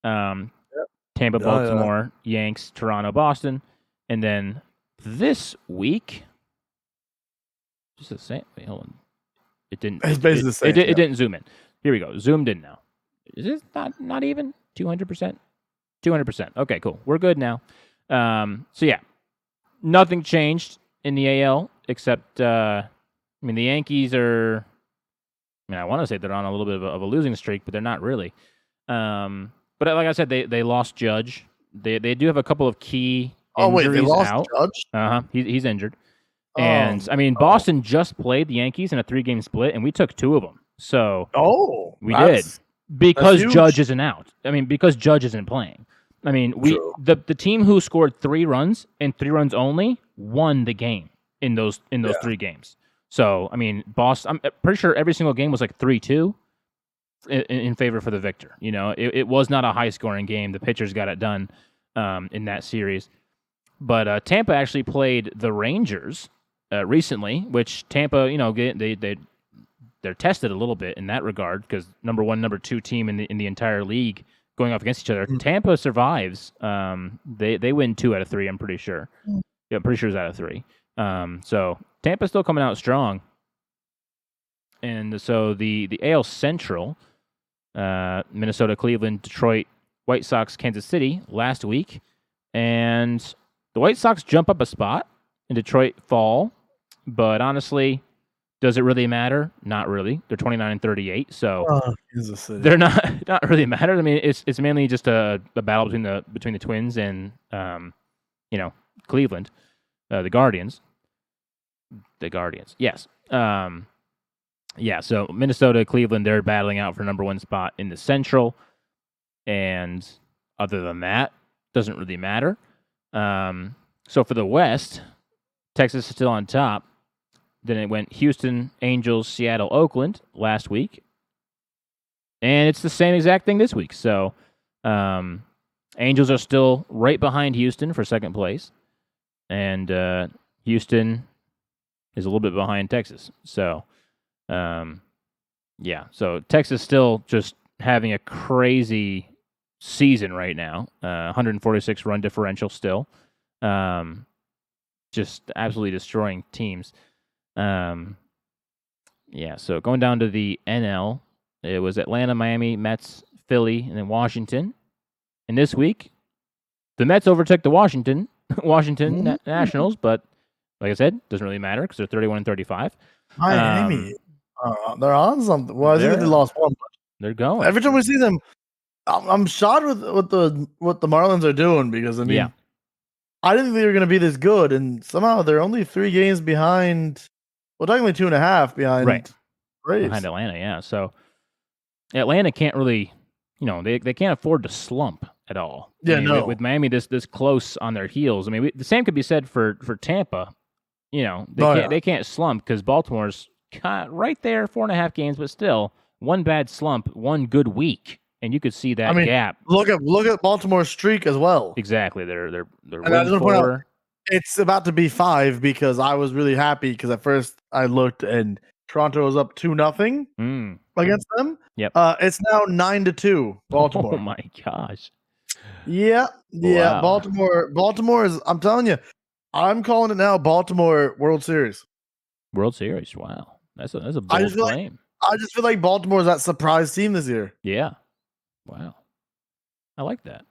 Tampa, Baltimore, Yanks, Toronto, Boston, and then this week, just the same. Wait, hold on. It didn't. It's basically the same. It didn't zoom in. Here we go. Zoomed in now. Is it not even 200%? 200%. Okay, cool. We're good now. So yeah, nothing changed in the AL except the Yankees are. I want to say they're on a little bit of a losing streak, but they're not really. But like I said, they lost Judge. They do have a couple of key injuries they lost out. Judge? He's injured. And Boston just played the Yankees in a 3-game split, and we took 2 of them. So we did because Judge isn't out. Because Judge isn't playing. The team who scored 3 runs and 3 runs only won the game in those 3 games. So Boston. I'm pretty sure every single game was like 3-2. in favor for the victor. It was not a high-scoring game. The pitchers got it done in that series. But Tampa actually played the Rangers recently, which Tampa, they're tested a little bit in that regard because number 1, number 2 team in the entire league going off against each other. Mm-hmm. Tampa survives. They win 2 out of 3. I'm pretty sure. Mm-hmm. Yeah, I'm pretty sure it's out of 3. So Tampa's still coming out strong. And so the AL Central, Minnesota, Cleveland, Detroit, White Sox, Kansas City last week, and the White Sox jump up a spot, and Detroit fall. But honestly, does it really matter? Not really. They're 29-38, so they're not really matter. I mean, it's mainly just a battle between the Twins and Cleveland, the Guardians. The Guardians, yes. Yeah, so Minnesota, Cleveland, they're battling out for number 1 spot in the Central. And other than that, doesn't really matter. So for the West, Texas is still on top. Then it went Houston, Angels, Seattle, Oakland last week. And it's the same exact thing this week. So Angels are still right behind Houston for second place. And Houston is a little bit behind Texas. So... so Texas still just having a crazy season right now. 146 run differential still. Just absolutely destroying teams. So going down to the NL, it was Atlanta, Miami, Mets, Philly, and then Washington. And this week, the Mets overtook the Washington Nationals, but like I said, doesn't really matter because they're 31-35. Miami. They're on something. Well, I think they lost 1. They're going. Every time we see them, I'm shocked with what the Marlins are doing because I mean, I didn't think they were going to be this good, and somehow they're only 3 games behind. Well, technically 2.5 behind. Right. Braves. Behind Atlanta, yeah. So Atlanta can't really, they can't afford to slump at all. Yeah, with Miami this close on their heels. I mean, the same could be said for Tampa. They can't slump because Baltimore's right there, 4.5 games, but still 1 bad slump, 1 good week, and you could see that gap. Look at Baltimore's streak as well. Exactly, they're winning 4. It's about to be 5 because I was really happy because at first I looked and Toronto was up 2-0 against them. Yep. It's now 9-2 Baltimore. Oh my gosh. Yeah. Wow. Baltimore is. I'm telling you, I'm calling it now. Baltimore World Series. World Series. Wow. That's a bold claim. I just feel like Baltimore's that surprise team this year. Yeah. Wow. I like that.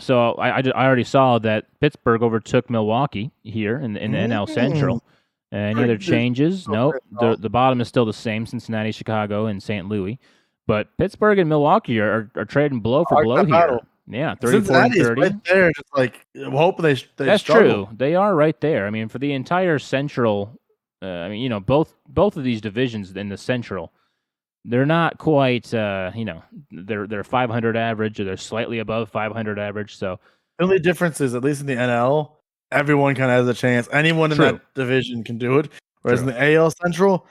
So I already saw that Pittsburgh overtook Milwaukee here in the NL Central. Any other changes? Nope. The bottom is still the same: Cincinnati, Chicago, and St. Louis. But Pittsburgh and Milwaukee are trading blow for blow here. Battle. Yeah, 34-30. Right there, just like hoping they That's struggle. True. They are right there. I mean, for the entire Central. Both of these divisions in the Central, they're not quite, they're 500 average or they're slightly above 500 average. So the only difference is, at least in the NL, everyone kind of has a chance. Anyone in that division can do it. Whereas in the AL Central,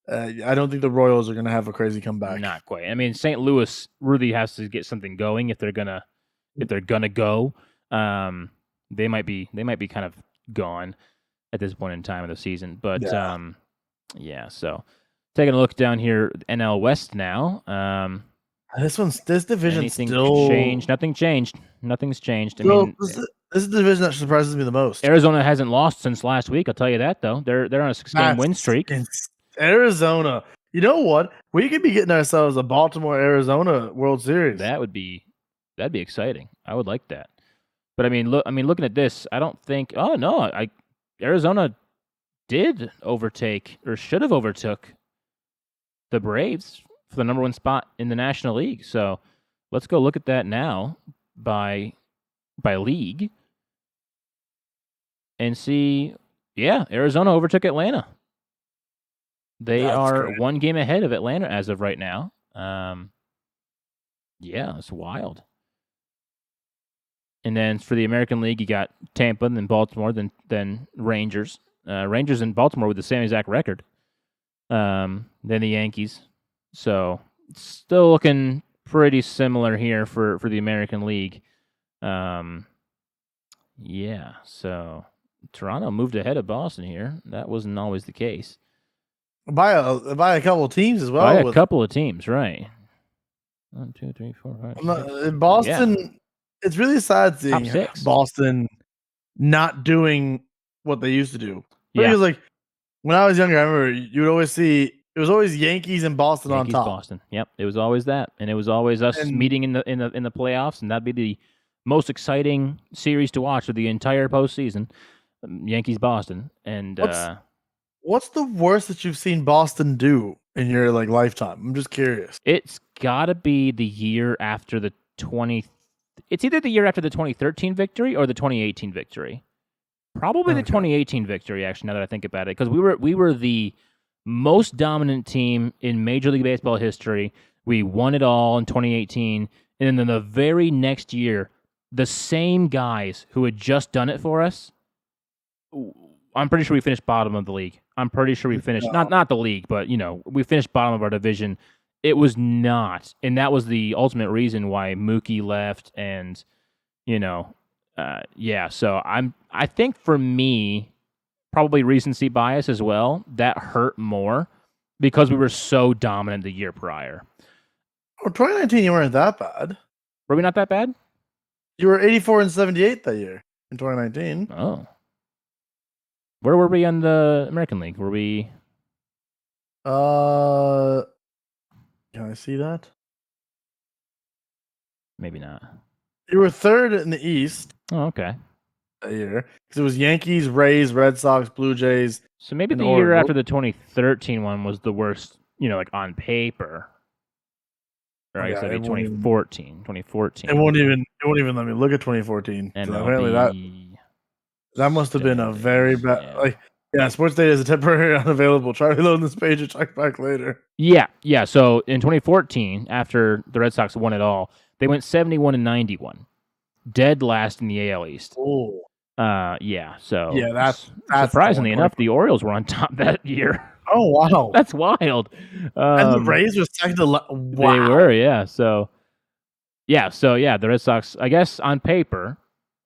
I don't think the Royals are going to have a crazy comeback. Not quite. I mean, St. Louis really has to get something going if they're gonna go. They might be kind of gone at this point in time of the season. But so taking a look down here, NL West now. This division still changed. Nothing's changed. I mean, this is the division that surprises me the most. Arizona hasn't lost since last week. I'll tell you that though. They're on a 6-game win streak. Arizona. You know what? We could be getting ourselves a Baltimore-Arizona World Series. That'd be exciting. I would like that. But I mean, looking at this, I don't think. Oh no, Arizona did overtake or should have overtook the Braves for the number 1 spot in the National League. So let's go look at that now by league and see. Yeah, Arizona overtook Atlanta. They are great. 1 game ahead of Atlanta as of right now. It's wild. And then for the American League, you got Tampa, then Baltimore, then Rangers. Rangers and Baltimore with the same exact record. Then the Yankees. So still looking pretty similar here for the American League. Yeah, so Toronto moved ahead of Boston here. That wasn't always the case. By a couple of teams as well. By a couple of teams, right? 1, 2, 3, 4, 5, 6. Boston. Yeah. It's really sad seeing Top 6. Boston not doing what they used to do. Yeah. Because like when I was younger, I remember you would always see it was always Yankees and Boston on top. Boston. Yep, it was always that, and it was always us meeting in the playoffs, and that'd be the most exciting series to watch of the entire postseason. Yankees Boston, and what's the worst that you've seen Boston do in your like lifetime? I'm just curious. It's got to be the year after the 20. It's either the year after the 2013 victory or the 2018 victory. Probably the 2018 victory, actually, now that I think about it, because we were the most dominant team in Major League Baseball history. We won it all in 2018, and then the very next year, the same guys who had just done it for us, I'm pretty sure we finished bottom of the league. I'm pretty sure we finished, not the league, but, we finished bottom of our division. It was not, and that was the ultimate reason why Mookie left, and, so I think for me, probably recency bias as well, that hurt more because we were so dominant the year prior. Well, 2019, you weren't that bad. Were we not that bad? You were 84 and 78 that year in 2019. Oh. Where were we on the American League? Were we... Can I see that? Maybe not. You were third in the East. Oh, okay. That year. Because it was Yankees, Rays, Red Sox, Blue Jays. So maybe the year after the 2013 one was the worst, like on paper. Or I guess that'd be 2014. 2014. It won't even let me look at 2014. MLB that must have been a very bad sports data is a temporary unavailable. Try reloading this page and check back later. Yeah. So in 2014, after the Red Sox won it all, they went 71 and 91. Dead last in the AL East. Oh. So that's surprisingly enough, the Orioles were on top that year. Oh wow, that's wild. And the Rays were second to wow. They were, yeah. So the Red Sox, I guess on paper,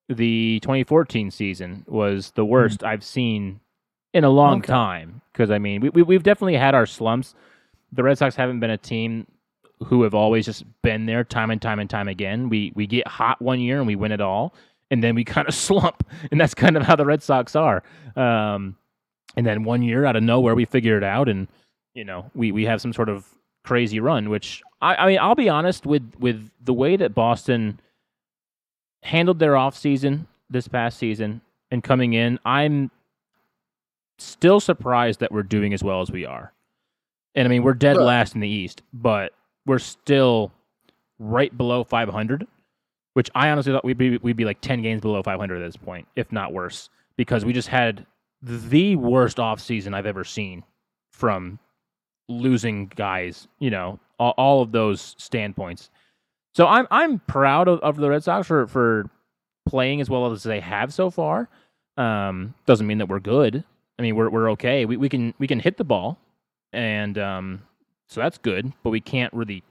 the 2014 season was the worst I've seen in a long time. Because I mean, we've definitely had our slumps. The Red Sox haven't been a team who have always just been there time and time and time again. We get hot one year and we win it all, and then we kind of slump, and that's kind of how the Red Sox are. And then one year out of nowhere we figure it out, and we have some sort of crazy run. Which I mean, I'll be honest with the way that Boston handled their off season this past season and coming in, I'm still surprised that we're doing as well as we are. And I mean, we're dead last in the East, but we're still right below 500, which I honestly thought we'd be like 10 games below 500 at this point, if not worse, because we just had the worst offseason I've ever seen from losing guys, all of those standpoints. So I'm proud of the Red Sox for playing as well as they have so far. Doesn't mean that we're good. I mean, we're okay. We can hit the ball, and so that's good, but we can't really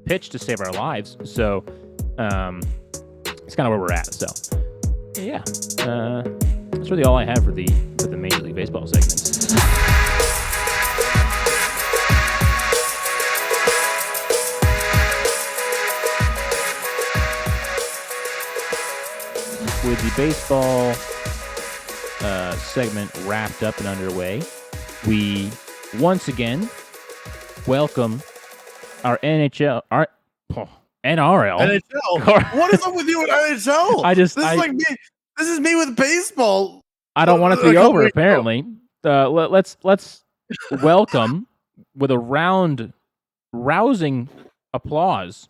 pitch to save our lives. So it's kind of where we're at. So yeah, that's really all I have for the Major League Baseball segments. With the baseball segment wrapped up and underway, we once again welcome our NRL. NHL. What is up with you with NHL? This is me with baseball. I don't want it to be over. Apparently, let's welcome with a rousing applause.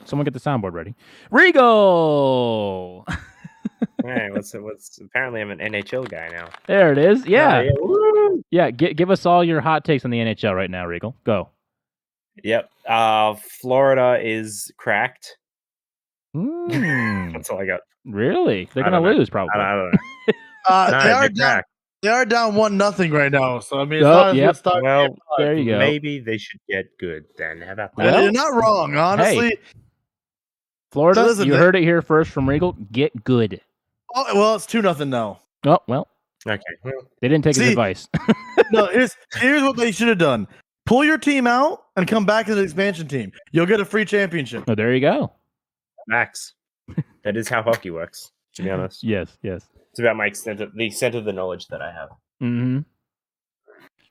Someone get the soundboard ready. Regal. Hey, what's apparently I'm an NHL guy now. There it is. Yeah. Give us all your hot takes on the NHL right now, Regal. Go. Yep. Florida is cracked. That's all I got. Really? They're gonna lose, probably. I don't know. They are cracked. They are down 1-0 right now, so I mean, it's Oh, not as yep. good start. Well, There you go. maybe they should get good then. How about that? Well, You're not wrong, honestly. Hey, Florida, Listen, you heard it here first from Regal. Get good. Oh, well, it's 2-0 now. Oh, well, Okay. Well, they didn't take his See- advice. No, here's what they should have done: pull your team out and come back as an expansion team. You'll get a free championship. Oh, there you go. Max. That is how hockey works, to be honest. Yes. It's about the extent of the knowledge that I have. Mm-hmm.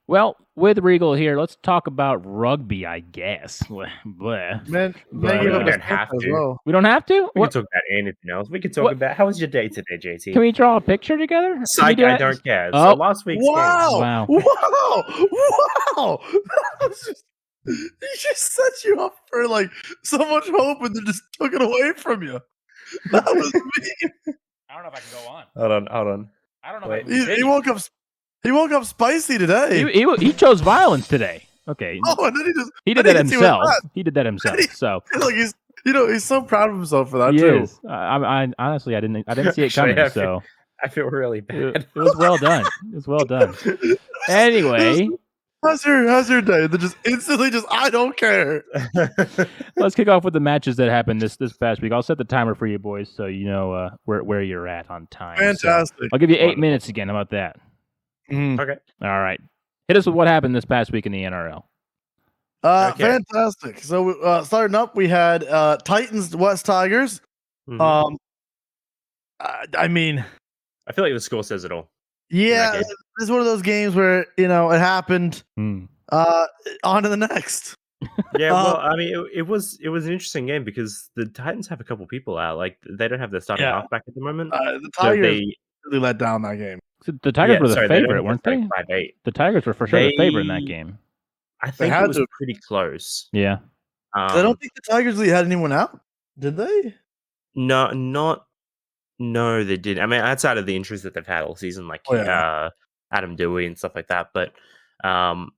Well, with Regal here, let's talk about rugby, I guess. Bleh. Man, But, give up we his don't have as to. well. We don't have to? We What? can talk about anything else. We can talk What? about how was your day today, JT? Can we draw a picture together? Can we Psych, do I that? don't care. Oh. So last week's game. Wow! Wow. Wow! He just set you up for like so much hope, and then just took it away from you. That was me. I don't know if I can go on. Hold on. I don't know Wait. if I He woke up. He woke up spicy today. he chose violence today. Okay. Oh, and then He did I that think he was himself. mad. He did that himself. So like he's so proud of himself for that he too. is. I honestly I didn't see it Actually, coming. So I feel really it, bad. it was well done. It was well done. Anyway, how's your day? They just instantly I don't care. let's kick off with the matches that happened this past week. I'll set the timer for you boys so you know where you're at on time. So Fantastic. I'll give you 8 Wonderful. minutes again. How about that? Mhm. Okay. All right. Hit us with what happened this past week in the NRL. Okay. Fantastic. So starting up, we had Titans West Tigers. Mhm. I mean, I feel like the score says it all. yeah, Okay. this is one of those games where it happened. Hmm. On to the next. Yeah, well, I mean, it was an interesting game because the Titans have a couple people out. Like they don't have their starting Yeah. halfback at the moment. The So Tigers they really let down that game. So the Tigers were the they don't favorite, have weren't their they? starting 5'8". The Tigers were for sure the favorite in that They- game. I think had it was to. pretty close. Yeah. I don't think the Tigers really had anyone out. Did they? No, they didn't. I mean, outside of the injuries that they've had all season, like Oh, yeah. Adam Dewey and stuff like that. But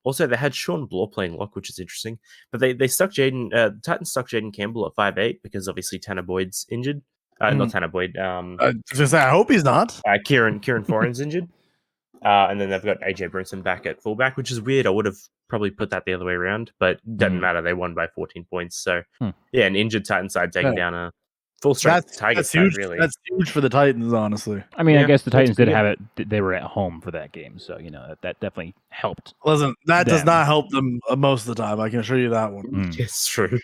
also they had Sean Bloor playing lock, which is interesting. But they stuck the Titans stuck Jaden Campbell at 5'8" because obviously Tanner Boyd's injured. Not Tanner Boyd. I was gonna say, I hope he's not. Kieran Foran's injured. And then they've got AJ Brinson back at fullback, which is weird. I would have probably put that the other way around, but doesn't matter. They won by 14 points. So yeah, an injured Titan side taking down a full strength Tigers That's huge. side, really. That's huge for the Titans, honestly. I mean, I Yeah, guess the that's Titans did pretty have it. They were at home for that game, so that definitely helped. Listen, that does Them. not help them most of the time. I can assure you that one. Mm. It's true.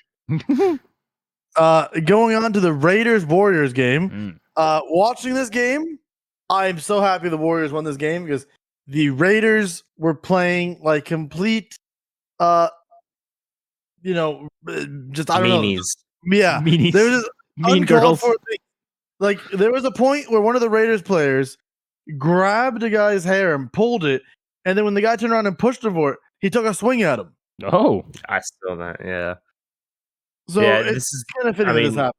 Going on to the Raiders Warriors game. Mm. Watching this game, I'm so happy the Warriors won this game because the Raiders were playing like complete, just I don't know. Meanies. Yeah, Meanies. they were just Mean uncalled girls. for things. Like there was a point where one of the Raiders players grabbed a guy's hair and pulled it, and then when the guy turned around and pushed him for it, he took a swing at him. Oh, I saw that. Yeah. So Yeah, it's this is. kind of fitting I that this mean, happened.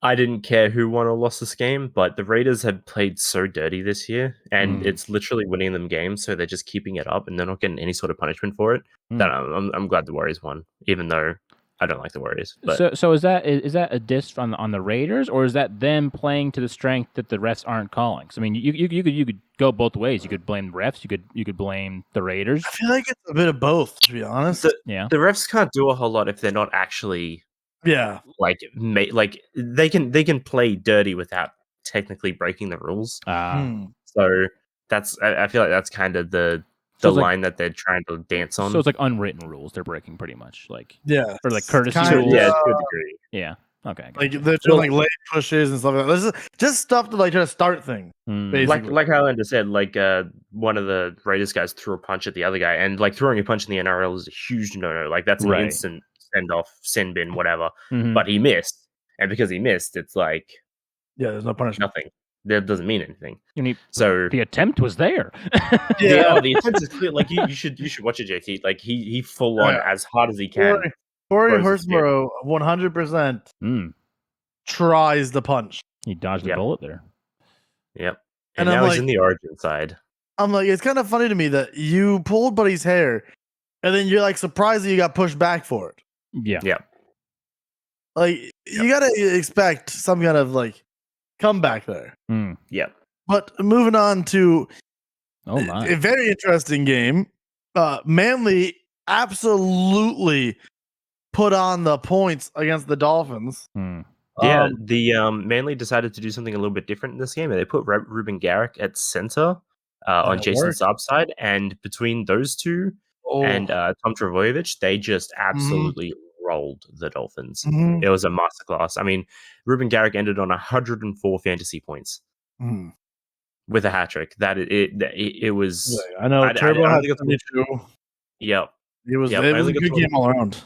I didn't care who won or lost this game, but the Raiders have played so dirty this year, and it's literally winning them games. So they're just keeping it up, and they're not getting any sort of punishment for it. That I'm glad the Warriors won, even though I don't like the Warriors. But so is that a diss on the Raiders, or is that them playing to the strength that the refs aren't calling? So I mean, you could go both ways. You could blame the refs. You could blame the Raiders. I feel like it's a bit of both, to be honest. Yeah. the refs can't do a whole lot if they're not actually Yeah, like they can play dirty without technically breaking the rules. So I feel like that's kind of the So it's like- line that they're trying to dance on. So it's like unwritten rules they're breaking pretty much, like yeah, or like courtesy Kind of, rules. yeah, to a degree. Yeah. Okay. I got like you. they're doing like leg pushes and stuff like that. This is just stuff to like try to start things. Basically, Like Hylander said, one of the Raiders guys threw a punch at the other guy, and like throwing a punch in the NRL is a huge no-no. Like that's an Right. instant send off, send bin, whatever. Mhm. But he missed, and because he missed, it's like yeah, there's no punishment. nothing. That doesn't mean anything. And So the attempt was there. Yeah. the attempt is clear. Like you should watch it, JT. Like he full on Yeah. as hard as he can. Corey throws his Hurstborough 100% Mm. tries the punch. He dodged the Yep. bullet there. Yep. And And I'm now he's like- in the Origin side. I'm like, it's kind of funny to me that you pulled Buddy's hair, and then you're like surprised that you got pushed back for it. Yeah. Yep. Like you gotta expect some kind of like comeback there. Mm. Yep. But moving on to Oh my! A very interesting game. Manly absolutely put on the points against the Dolphins. Yeah, the Manly decided to do something a little bit different in this game. They put Ruben Garrick at center on Jason Saab's side, and between those two and Tom Travojevic, they just absolutely rolled the Dolphins. Mm-hmm. It was a masterclass. I mean, Ruben Garrick ended on 104 fantasy points with a hat trick. It was. Yeah, I know Turbo had 72. Yep. It was a good game all around.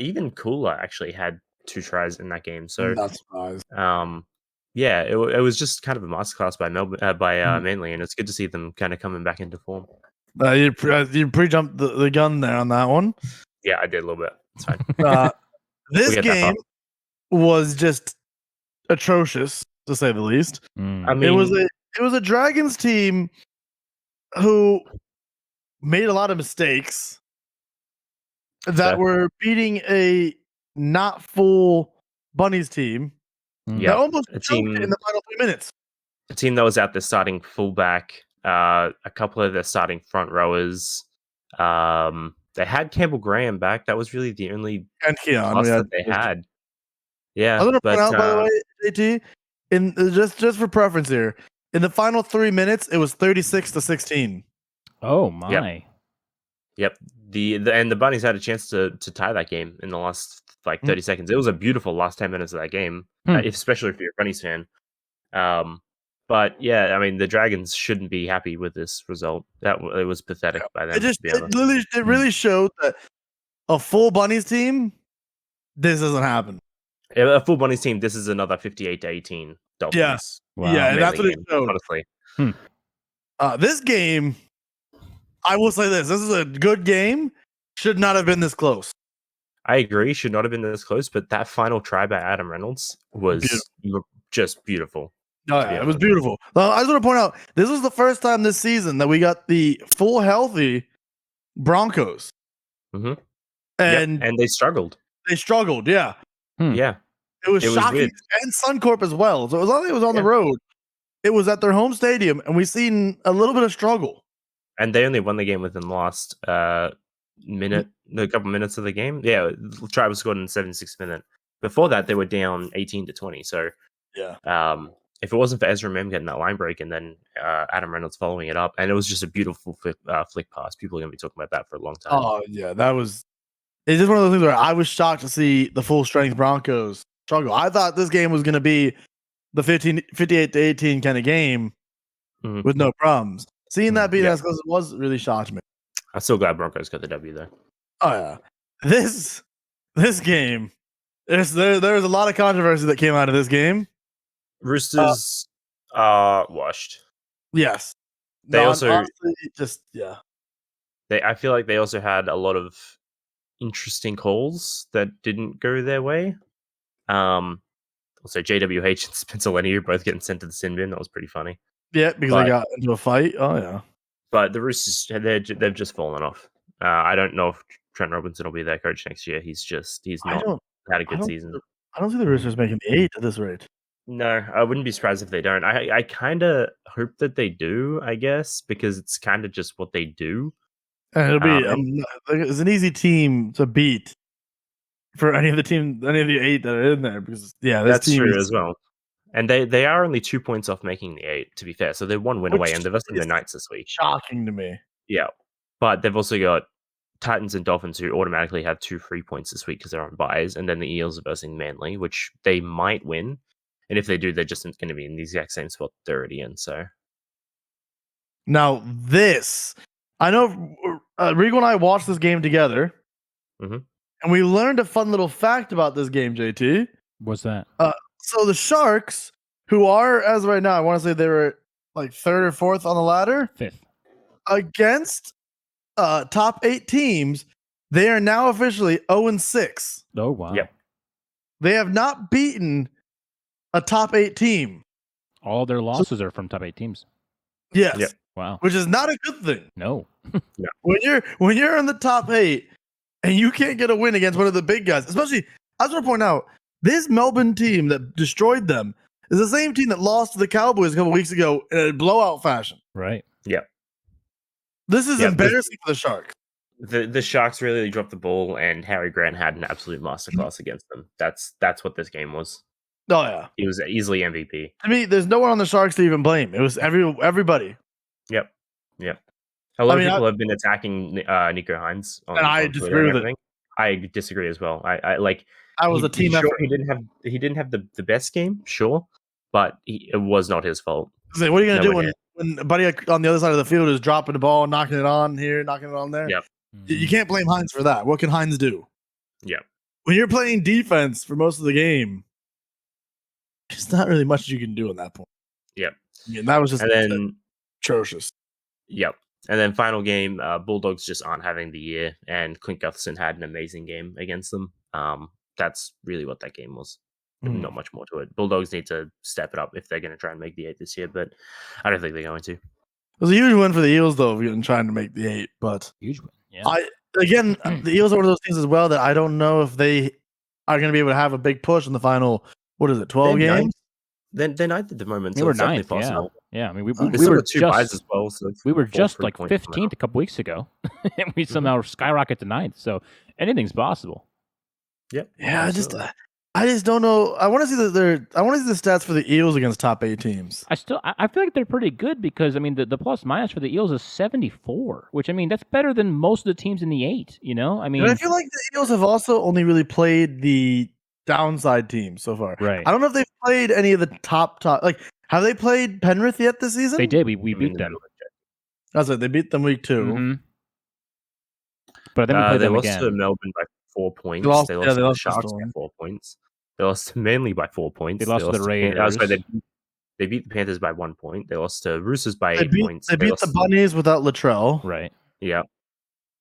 Even Cooler actually had 2 tries in that game. So not surprised. Yeah, it was just kind of a masterclass by Manly, and it's good to see them kind of coming back into form. You pre-jumped the gun there on that one. Yeah, I did a little bit. It's fine. This game was just atrocious, to say the least. I mean, it was a Dragons team who made a lot of mistakes that were beating a not full Bunnies team. Yeah, almost choked it in the final 3 minutes. A team that was out there starting fullback, a couple of their starting front rowers. They had Campbell Graham back. That was really the only loss that they had. Yeah, I was going to point out, by the way, JT, in just for preference here, in the final 3 minutes, it was 36-16. Oh my! Yep. The Bunnies had a chance to tie that game in the last 30 seconds. It was a beautiful last 10 minutes of that game, especially if you're a Bunnies fan. But yeah, I mean, the Dragons shouldn't be happy with this result. It was pathetic by them. It really showed that a full Bunnies team, this doesn't happen. A full Bunnies team, this is another 58-18 Dolphins. Yeah, wow. Yeah, that's what it showed. Honestly, this game, I will say this is a good game. Should not have been this close. I agree, should not have been this close, but that final try by Adam Reynolds was just beautiful. Oh, yeah, it was beautiful. I just want to point out, this was the first time this season that we got the full healthy Broncos. Mm-hmm. And they struggled. Yeah. Yeah. It was shocking. Weird. And Suncorp as well. So it was not like it was on the road. It was at their home stadium, and we've seen a little bit of struggle. And they only won the game within the last a couple minutes of the game. Yeah, the try was scored in the 76th minute. Before that, they were down 18-20. So yeah. If it wasn't for Ezra Mem getting that line break and then Adam Reynolds following it up, and it was just a beautiful flick pass. People are going to be talking about that for a long time. Oh, yeah. It's just one of those things where I was shocked to see the full strength Broncos struggle. I thought this game was going to be the 58-18 kind of game with no problems. Seeing that being as close as it was really shocked me. I'm so glad Broncos got the W, though. Oh, yeah. This game, there's a lot of controversy that came out of this game. Roosters are washed. Yes. They honestly, I feel like they also had a lot of interesting calls that didn't go their way. Also, JWH and Spencer Leniu both getting sent to the sin bin. That was pretty funny. Yeah, because they got into a fight. Oh, yeah. But the Roosters, they've just fallen off. I don't know if Trent Robinson will be their coach next year. He's not had a good season. I don't see the Roosters making the 8 at this rate. No, I wouldn't be surprised if they don't. I kind of hope that they do, I guess, because it's kind of just what they do. And it'll be it's an easy team to beat for any of the 8 that are in there. Because that's true as well. And they are only 2 points off making the 8, to be fair. So they're 1 win away, and they're versus the Knights this week. Shocking to me. Yeah, but they've also got Titans and Dolphins who automatically have 2 free points this week because they're on buys, and then the Eels are versus Manly, which they might win. And if they do, they're just going to be in the exact same spot they're already in. So now I know Regal and I watched this game together, and we learned a fun little fact about this game. JT, what's that? So the Sharks, who are as of right now, I want to say they were like 3rd or 4th on the ladder, 5th against top 8 teams. They are now officially 0-6. Oh wow! Yep. They have not beaten a top 8 team. All their losses are from top 8 teams. Yes. Yep. Wow. Which is not a good thing. No. Yeah. When you're in the top 8 and you can't get a win against one of the big guys, especially, I just want to point out, this Melbourne team that destroyed them is the same team that lost to the Cowboys a couple weeks ago in a blowout fashion. Right. Yeah. This is embarrassing for the Sharks. The Sharks really dropped the ball, and Harry Grant had an absolute masterclass against them. That's what this game was. Oh yeah, he was easily MVP. I mean, there's no one on the Sharks to even blame. It was everybody. Yep. A lot of people have been attacking Nico Hines, and I disagree with it. I disagree as well. I was a team effort. He didn't have the best game, sure, but it was not his fault. So what are you gonna do when buddy on the other side of the field is dropping the ball, knocking it on here, knocking it on there? Yep. You can't blame Hines for that. What can Hines do? Yep. When you're playing defense for most of the game, there's not really much you can do at that point. Yep. I mean, that was just atrocious. Yep. And then final game, Bulldogs just aren't having the year, and Clint Gutherson had an amazing game against them. That's really what that game was. Not much more to it. Bulldogs need to step it up if they're going to try and make the 8 this year, but I don't think they're going to. It was a huge win for the Eels, though, trying to make the 8. But huge win. Yeah. The Eels are one of those teams as well that I don't know if they are going to be able to have a big push in the final. What is it? 12 games. They're ninth at the moment. We were ninth. Yeah. I mean, we were two buys as well. So we were just like 15th a couple weeks ago, and we somehow skyrocket to ninth. So anything's possible. Yep. Yeah. I just don't know. I want to see the stats for the Eels against top 8 teams. I feel like they're pretty good because I mean the plus minus for the Eels is 74, which I mean that's better than most of the teams in the 8. You know, I mean, but I feel like the Eels have also only really played the downside teams so far. Right. I don't know if they've played any of the top. Like, have they played Penrith yet this season? They did. We beat them. That's it. They beat them week 2. Mm-hmm. But then we played them lost again. to Melbourne by 4 points. They lost to the Sharks by 4 points. They lost mainly by 4 points. They lost to the Raiders. They beat the Panthers by 1 point. They lost to Roosters by 8 points. They beat the Bunnies without Latrell. Right. Yeah.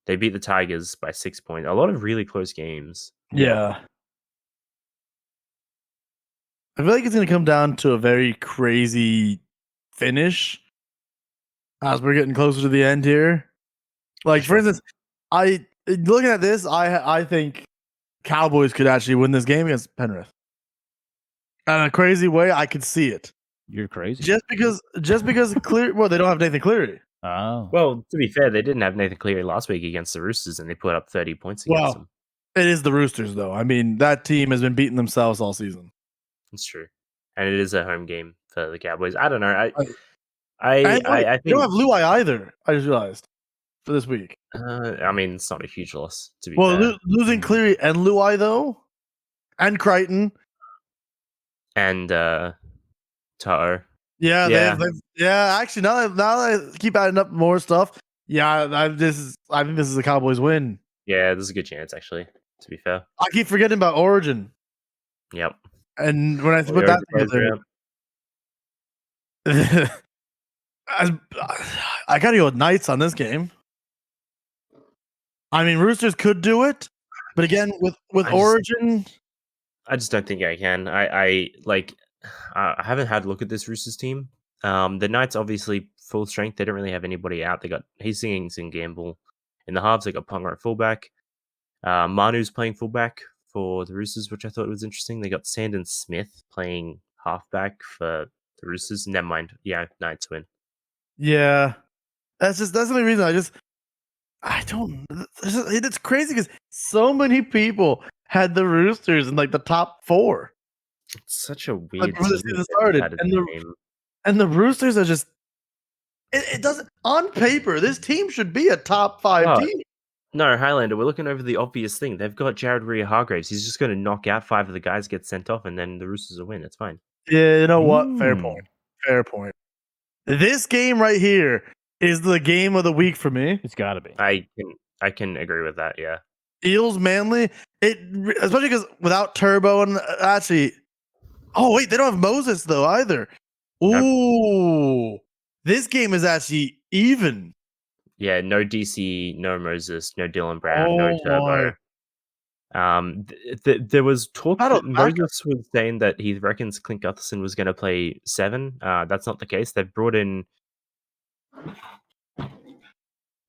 They beat the Tigers by 6 points. A lot of really close games. Yeah. I feel like it's going to come down to a very crazy finish as we're getting closer to the end here. Like, for instance, looking at this, I think Cowboys could actually win this game against Penrith. In a crazy way, I could see it. You're crazy. Just because Cleary, well, they don't have Nathan Cleary. Oh. Well, to be fair, they didn't have Nathan Cleary last week against the Roosters, and they put up 30 points against them. It is the Roosters, though. I mean, that team has been beating themselves all season. It's true, and it is a home game for the Cowboys. I don't know. I think you don't have Luai either. I just realized for this week. I mean, it's not a huge loss to be fair. Losing Cleary and Luai though, and Crichton, and Tato. Yeah. Actually, now that I keep adding up more stuff, I think this is a Cowboys win. Yeah, there's a good chance actually. To be fair, I keep forgetting about Origin. Yep. And when I put that together, I gotta go with Knights on this game. I mean, Roosters could do it, but again, with Origin, I just don't think I can. I haven't had a look at this Roosters team. The Knights obviously full strength. They don't really have anybody out. They got Hastings and Gamble in the halves. They got Ponga at fullback. Manu's playing fullback for the Roosters, which I thought was interesting. They got Sandon Smith playing halfback for the Roosters. Never mind. Yeah, Knights win. Yeah, that's the only reason. It's crazy because so many people had the Roosters in like the top 4. It's such a weird before the season started, and the Roosters are just. It doesn't on paper. This team should be a top 5 team. No, Highlander, we're looking over the obvious thing. They've got Jared Rea-Hargreaves. He's just going to knock out 5 of the guys, get sent off, and then the Roosters will win. It's fine. Yeah, you know what? Fair point. This game right here is the game of the week for me. It's got to be. I can agree with that, yeah. Eels Manly, especially because without Turbo and actually... Oh, wait, they don't have Moses, though, either. Ooh. Nope. This game is actually even. Yeah, no DC, no Moses, no Dylan Brown, no Turbo. There was talk that Moses was saying that he reckons Clint Gutherson was going to play 7. That's not the case. They've brought in.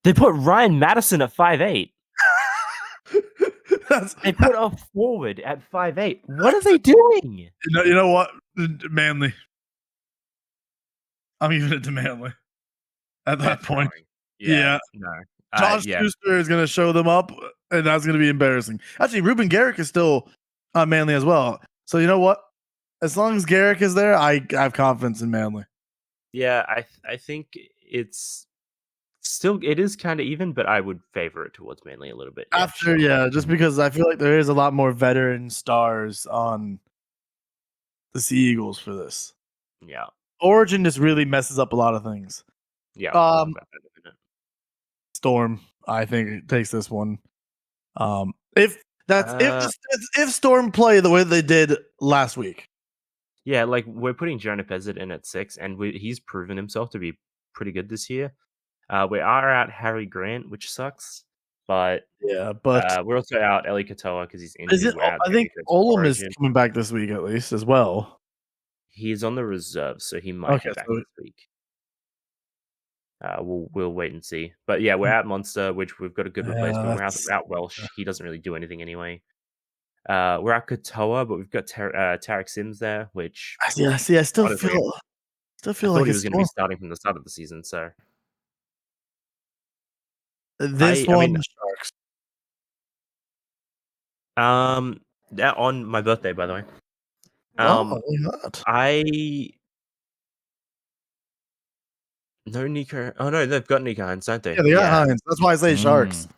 They put Ryan Madison at 5'8". They put a forward at 5'8". What are they doing? You know what? Manly. I'm giving it to Manly at that point. Yeah. No. Josh Yeah. Schuster is going to show them up, and that's going to be embarrassing. Actually, Ruben Garrick is still Manly as well. So you know what? As long as Garrick is there, I have confidence in Manly. Yeah, I think it's still it is kind of even, but I would favor it towards Manly a little bit. Yeah, After, just because I feel like there is a lot more veteran stars on the Sea Eagles for this. Yeah. Origin just really messes up a lot of things. Yeah, we'll talk about that in a minute. Storm, I think, takes this one. If Storm play the way they did last week. Yeah, like we're putting Jonah Pezzett in at 6, and he's proven himself to be pretty good this year. We are out Harry Grant, which sucks, but Yeah, but we're also out Eli Katoa because he's is injured. it? We're out I think Jake Coates for Olam is Origin. coming back this week at least as well. He's on the reserve, so he might be back this week. We'll wait and see. But yeah, we're out Monster, which we've got a good replacement. We're out Welsh. He doesn't really do anything anyway. We're at Katoa, but we've got Tarek Sims there, which I still honestly, feel I like thought he was going to be starting from the start of the season. So this I one, mean, Sharks. that on my birthday, by the way. Oh, not. No Nico. Oh no, they've got Nico Hines, don't they? Yeah, they got Hines. That's why I say Sharks.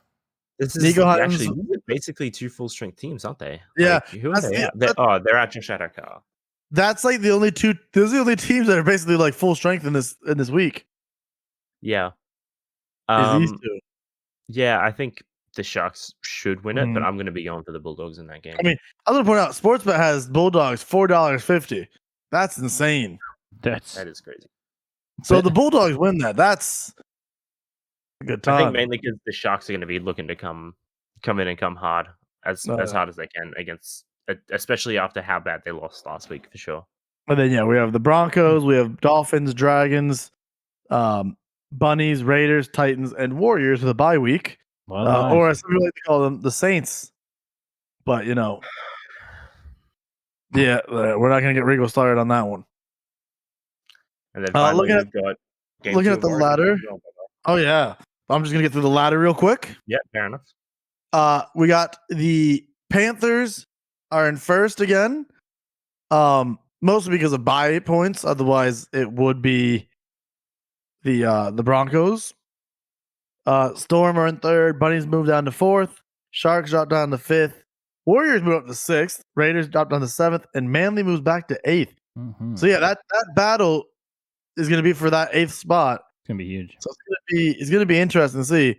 This is Nico Hines, actually basically 2 full strength teams, aren't they? Yeah. Like, who are they? They're at Josh Adokar. That's like the only two. Those are the only teams that are basically like full strength in this week. Yeah. Is these two? Yeah, I think the Sharks should win it, but I'm going to be going for the Bulldogs in that game. I mean, I'm going to point out, Sportsbet has Bulldogs $4.50. That's insane. That is crazy. So the Bulldogs win that. That's a good time. I think mainly because the Sharks are going to be looking to come in and come hard as hard as they can against, especially after how bad they lost last week for sure. And then we have the Broncos, we have Dolphins, Dragons, Bunnies, Raiders, Titans, and Warriors for the bye week. Or as some people like to call them, the Saints. But we're not going to get Regal started on that one. And then finally, we've got looking at the ladder. Oh yeah, I'm just going to get through the ladder real quick. Yeah, fair enough. We got the Panthers are in first again. Mostly because of bye points. Otherwise, it would be the Broncos. Storm are in third. Bunnies move down to fourth. Sharks drop down to fifth. Warriors move up to sixth. Raiders drop down to seventh, and Manly moves back to eighth. So yeah, that battle is going to be for that eighth spot. It's going to be huge. So it's going to be interesting to see.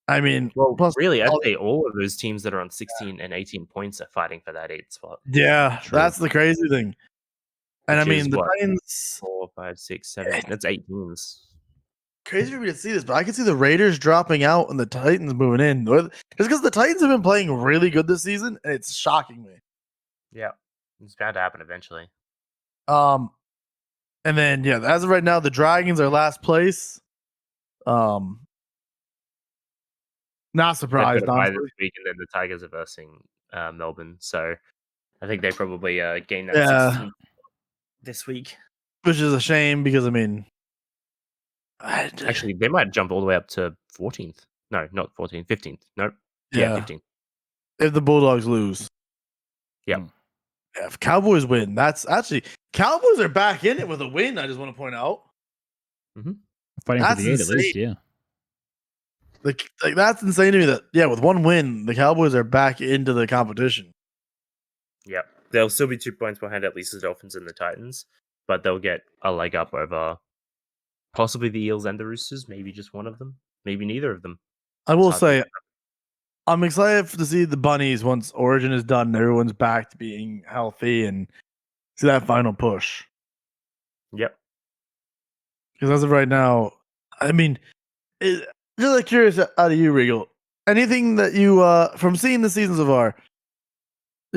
I mean, plus really, I'd say all of those teams that are on 16 and 18 points are fighting for that 8th spot. Yeah, that's the crazy thing. And I mean, the Titans 4, 5, 6, 7. That's 8 teams. Crazy for me to see this, but I can see the Raiders dropping out and the Titans moving in. Just because the Titans have been playing really good this season, and it's shocking me. Yeah, it's bound to happen eventually. And then as of right now, the Dragons are last place. Not surprised. By this week, and then the Tigers are versing Melbourne, so I think they probably gained that 16th this week, which is a shame because I mean, actually, they might jump all the way up to 14th. No, not 14th, 15th. Nope. Yeah, 15th. If the Bulldogs lose. Yeah. If Cowboys win, that's actually Cowboys are back in it with a win. I just want to point out. Fighting for the 8 at least, yeah. Like that's insane to me that with one win, the Cowboys are back into the competition. Yeah. They'll still be 2 points behind at least the Dolphins and the Titans, but they'll get a leg up over possibly the Eels and the Roosters, maybe just one of them, maybe neither of them. I will say, I'm excited to see the Bunnies once Origin is done and everyone's back to being healthy and see that final push. Yep. Because as of right now, I mean, just like curious out of you, Regal, anything that you, from seeing the season so far,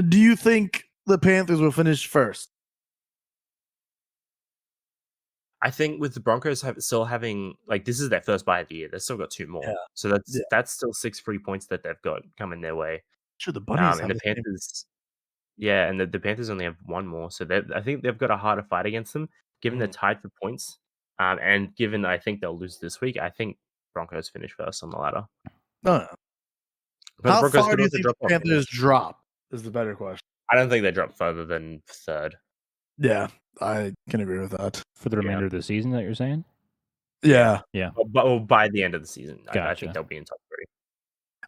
do you think the Panthers will finish first? I think with the Broncos still having, like, this is their first bye of the year. They've still got 2 more. Yeah. So that's still 6 free points that they've got coming their way. Sure, the Bunnies and the Panthers. Yeah, and the Panthers only have 1 more. So I think they've got a harder fight against them, given they're tied for points. And given I think they'll lose this week, I think Broncos finish first on the ladder. No. But How Broncos far could do you also think drop the off. Panthers drop? Is the better question. I don't think they drop further than third. Yeah, I can agree with that. For the remainder of the season, that you're saying? Yeah. But by the end of the season, I Gotcha. think they'll be in top 3.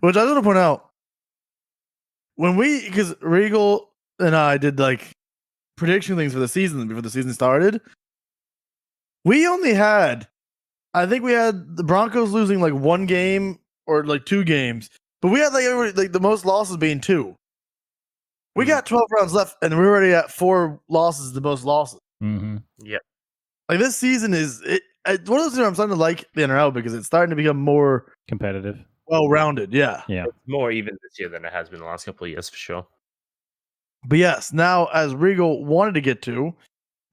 Which I want to point out, because Regal and I did like prediction things for the season before the season started, we only had, I think we had the Broncos losing like 1 game or like 2 games, but we had like the most losses being 2. We got 12 rounds left, and we're already at 4 losses, the most losses. Mm-hmm. Yeah. Like this season is one of those things where I'm starting to like the NRL because it's starting to become more competitive, well-rounded. Yeah. Yeah. It's more even this year than it has been the last couple of years for sure. But yes, now as Regal wanted to get to,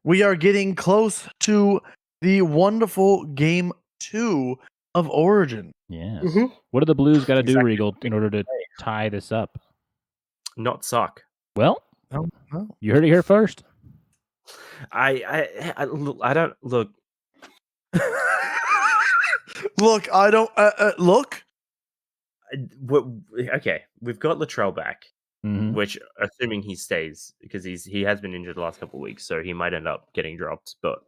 we are getting close to the wonderful game 2 of Origin. Yes. What do the Blues got to do, Regal, in order to tie this up? Not suck. Well, you heard it here first. I don't look. Look, I don't look. Okay, we've got Latrell back, Mm-hmm. which assuming he stays because he has been injured the last couple of weeks, so he might end up getting dropped. But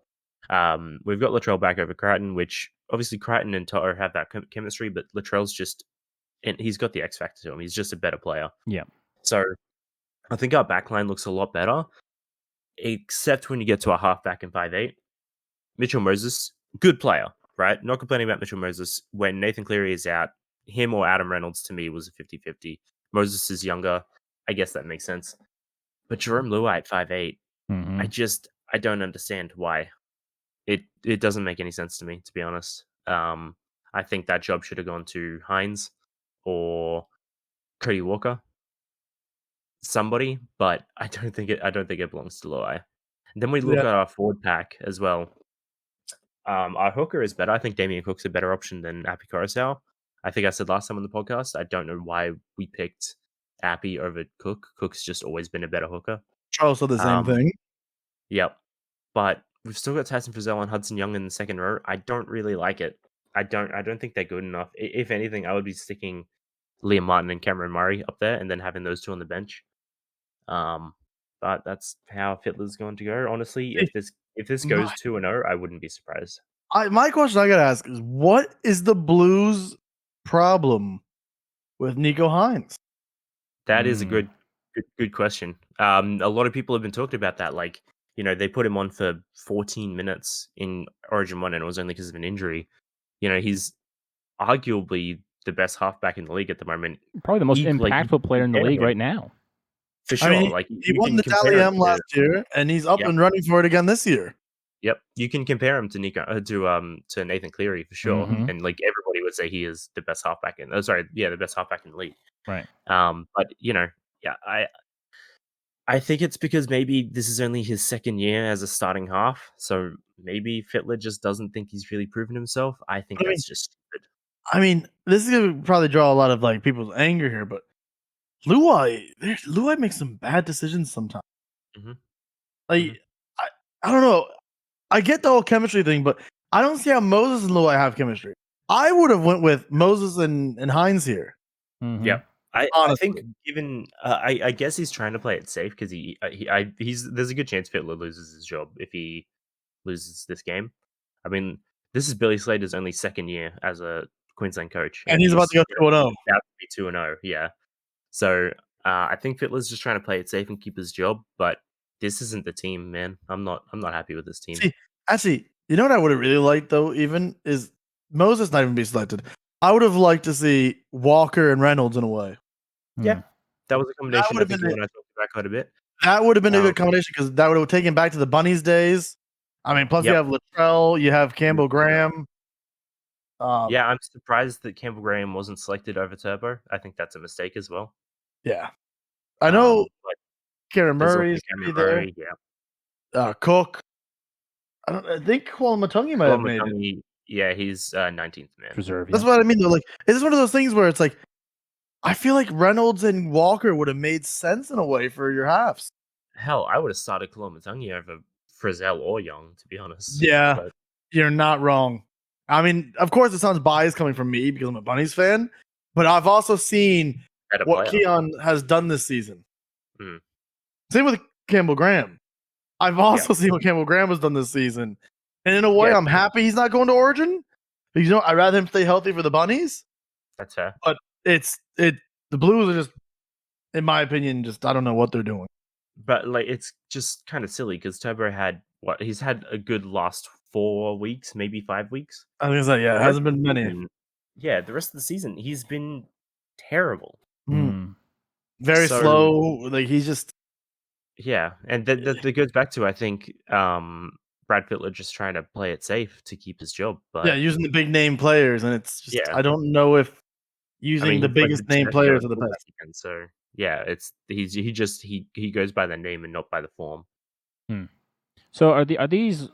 we've got Latrell back over Crichton, which obviously Crichton and Toto have that chemistry, but Latrell's just, and he's got the X factor to him. He's just a better player. Yeah. So I think our backline looks a lot better, except when you get to a halfback and 5'8". Mitchell Moses, good player, right? Not complaining about Mitchell Moses. When Nathan Cleary is out, him or Adam Reynolds to me was a 50-50. Moses is younger. I guess that makes sense. But Jerome Luai at 5'8", I don't understand why. It doesn't make any sense to me, to be honest. I think that job should have gone to Hines or Cody Walker. Somebody, but I don't think it belongs to Luai. And then we look at our forward pack as well. Our hooker is better. I think Damien Cook's a better option than Appy Coruscant. I think I said last time on the podcast, I don't know why we picked Appy over Cook. Cook's just always been a better hooker. Charles said the same thing. Yep. But we've still got Tyson Frizzell and Hudson Young in the second row. I don't really like it. I don't think they're good enough. If anything, I would be sticking Liam Martin and Cameron Murray up there and then having those two on the bench. But that's how Fittler's going to go. Honestly, if this goes 2-0, I wouldn't be surprised. My question I gotta ask is, what is the Blues' problem with Nico Hines? That is a good question. A lot of people have been talking about that. Like, they put him on for 14 minutes in Origin 1, and it was only because of an injury. He's arguably the best halfback in the league at the moment. Probably the most impactful player in the league right now. For sure. I mean, he won the Tally M last year, and he's up and running for it again this year. Yep, you can compare him to Nathan Cleary for sure, and everybody would say he is the best halfback the best halfback in the league. Right. But I think it's because maybe this is only his second year as a starting half, so maybe Fittler just doesn't think he's really proven himself. I think that's just stupid. I mean, this is gonna probably draw a lot of people's anger here, but Luai makes some bad decisions sometimes. I don't know. I get the whole chemistry thing, but I don't see how Moses and Luai have chemistry. I would have went with Moses and Hines here. Yeah, I think given I guess he's trying to play it safe because there's a good chance Fittler loses his job if he loses this game. I mean, this is Billy Slater's only second year as a Queensland coach, and he's about to go 2-0. About to be 2-0, yeah. So I think Fittler's just trying to play it safe and keep his job, but this isn't the team, man. I'm not happy with this team. See, actually, you know what I would have really liked though, even is Moses not even be selected. I would have liked to see Walker and Reynolds in a way. Yeah, that was a combination I think when I talked about quite a bit. That would have been a good combination because that would have taken back to the Bunnies days. I mean, plus you have Latrell, you have Campbell Graham. Yeah, I'm surprised that Campbell Graham wasn't selected over Turbo. I think that's a mistake as well. Yeah, I know. Cameron Murray's there. Yeah. Cook. I think Kwalamatungi might have made it. Yeah, he's 19th man. Reserve. That's what I mean. Though, like, is this one of those things where it's like, I feel like Reynolds and Walker would have made sense in a way for your halves. Hell, I would have started Kwalamatungi over Frizzell or Young, to be honest. Yeah, but You're not wrong. I mean, of course, it sounds biased coming from me because I'm a Bunnies fan, but I've also seen what Keon has done this season. Mm. Same with Campbell Graham. I've also seen what Campbell Graham has done this season. And in a way, I'm happy he's not going to Origin. Because, I'd rather him stay healthy for the Bunnies. That's fair. But the Blues are just, in my opinion, I don't know what they're doing. But it's just kind of silly because Turbo he's had a good last 4 weeks, maybe 5 weeks. I think it hasn't been many. The rest of the season he's been terrible. Very slow. He's just and that goes back to I think Brad Fittler just trying to play it safe to keep his job. But using the big name players, and it's just I don't know if using the biggest name players are the best. So he goes by the name and not by the form. So are these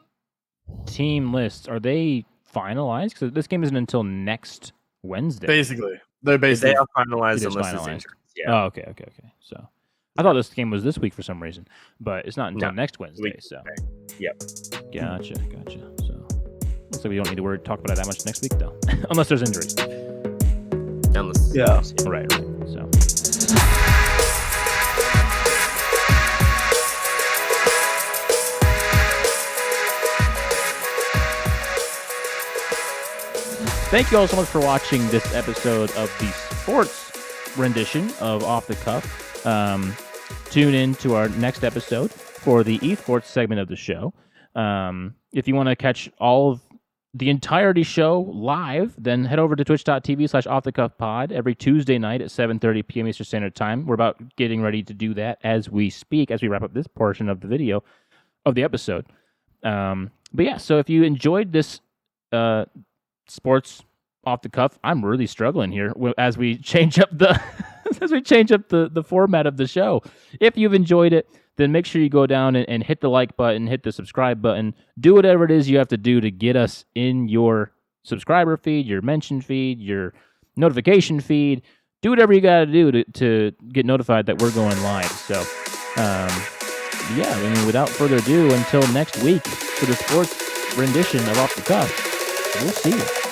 team lists, are they finalized? Because this game isn't until next Wednesday. They are finalized unless it's injured. Oh, okay. So I thought this game was this week for some reason, but it's not until next Wednesday. So Gotcha. So looks like we don't need to talk about it that much next week though, unless there's injuries. Right. So. Thank you all so much for watching this episode of the sports rendition of Off the Cuff. Tune in to our next episode for the esports segment of the show. If you want to catch all of the entirety show live, then head over to twitch.tv/offthecuffpod every Tuesday night at 7:30 p.m. Eastern Standard Time. We're about getting ready to do that as we speak, as we wrap up this portion of the video of the episode. So if you enjoyed this sports off the cuff, I'm really struggling here as we change up the the format of the show. If you've enjoyed it, then make sure you go down and hit the like button, hit the subscribe button, do whatever it is you have to do to get us in your subscriber feed, your mention feed, your notification feed. Do whatever you got to do to get notified that we're going live. So, without further ado, until next week for the sports rendition of Off the Cuff, we'll see you.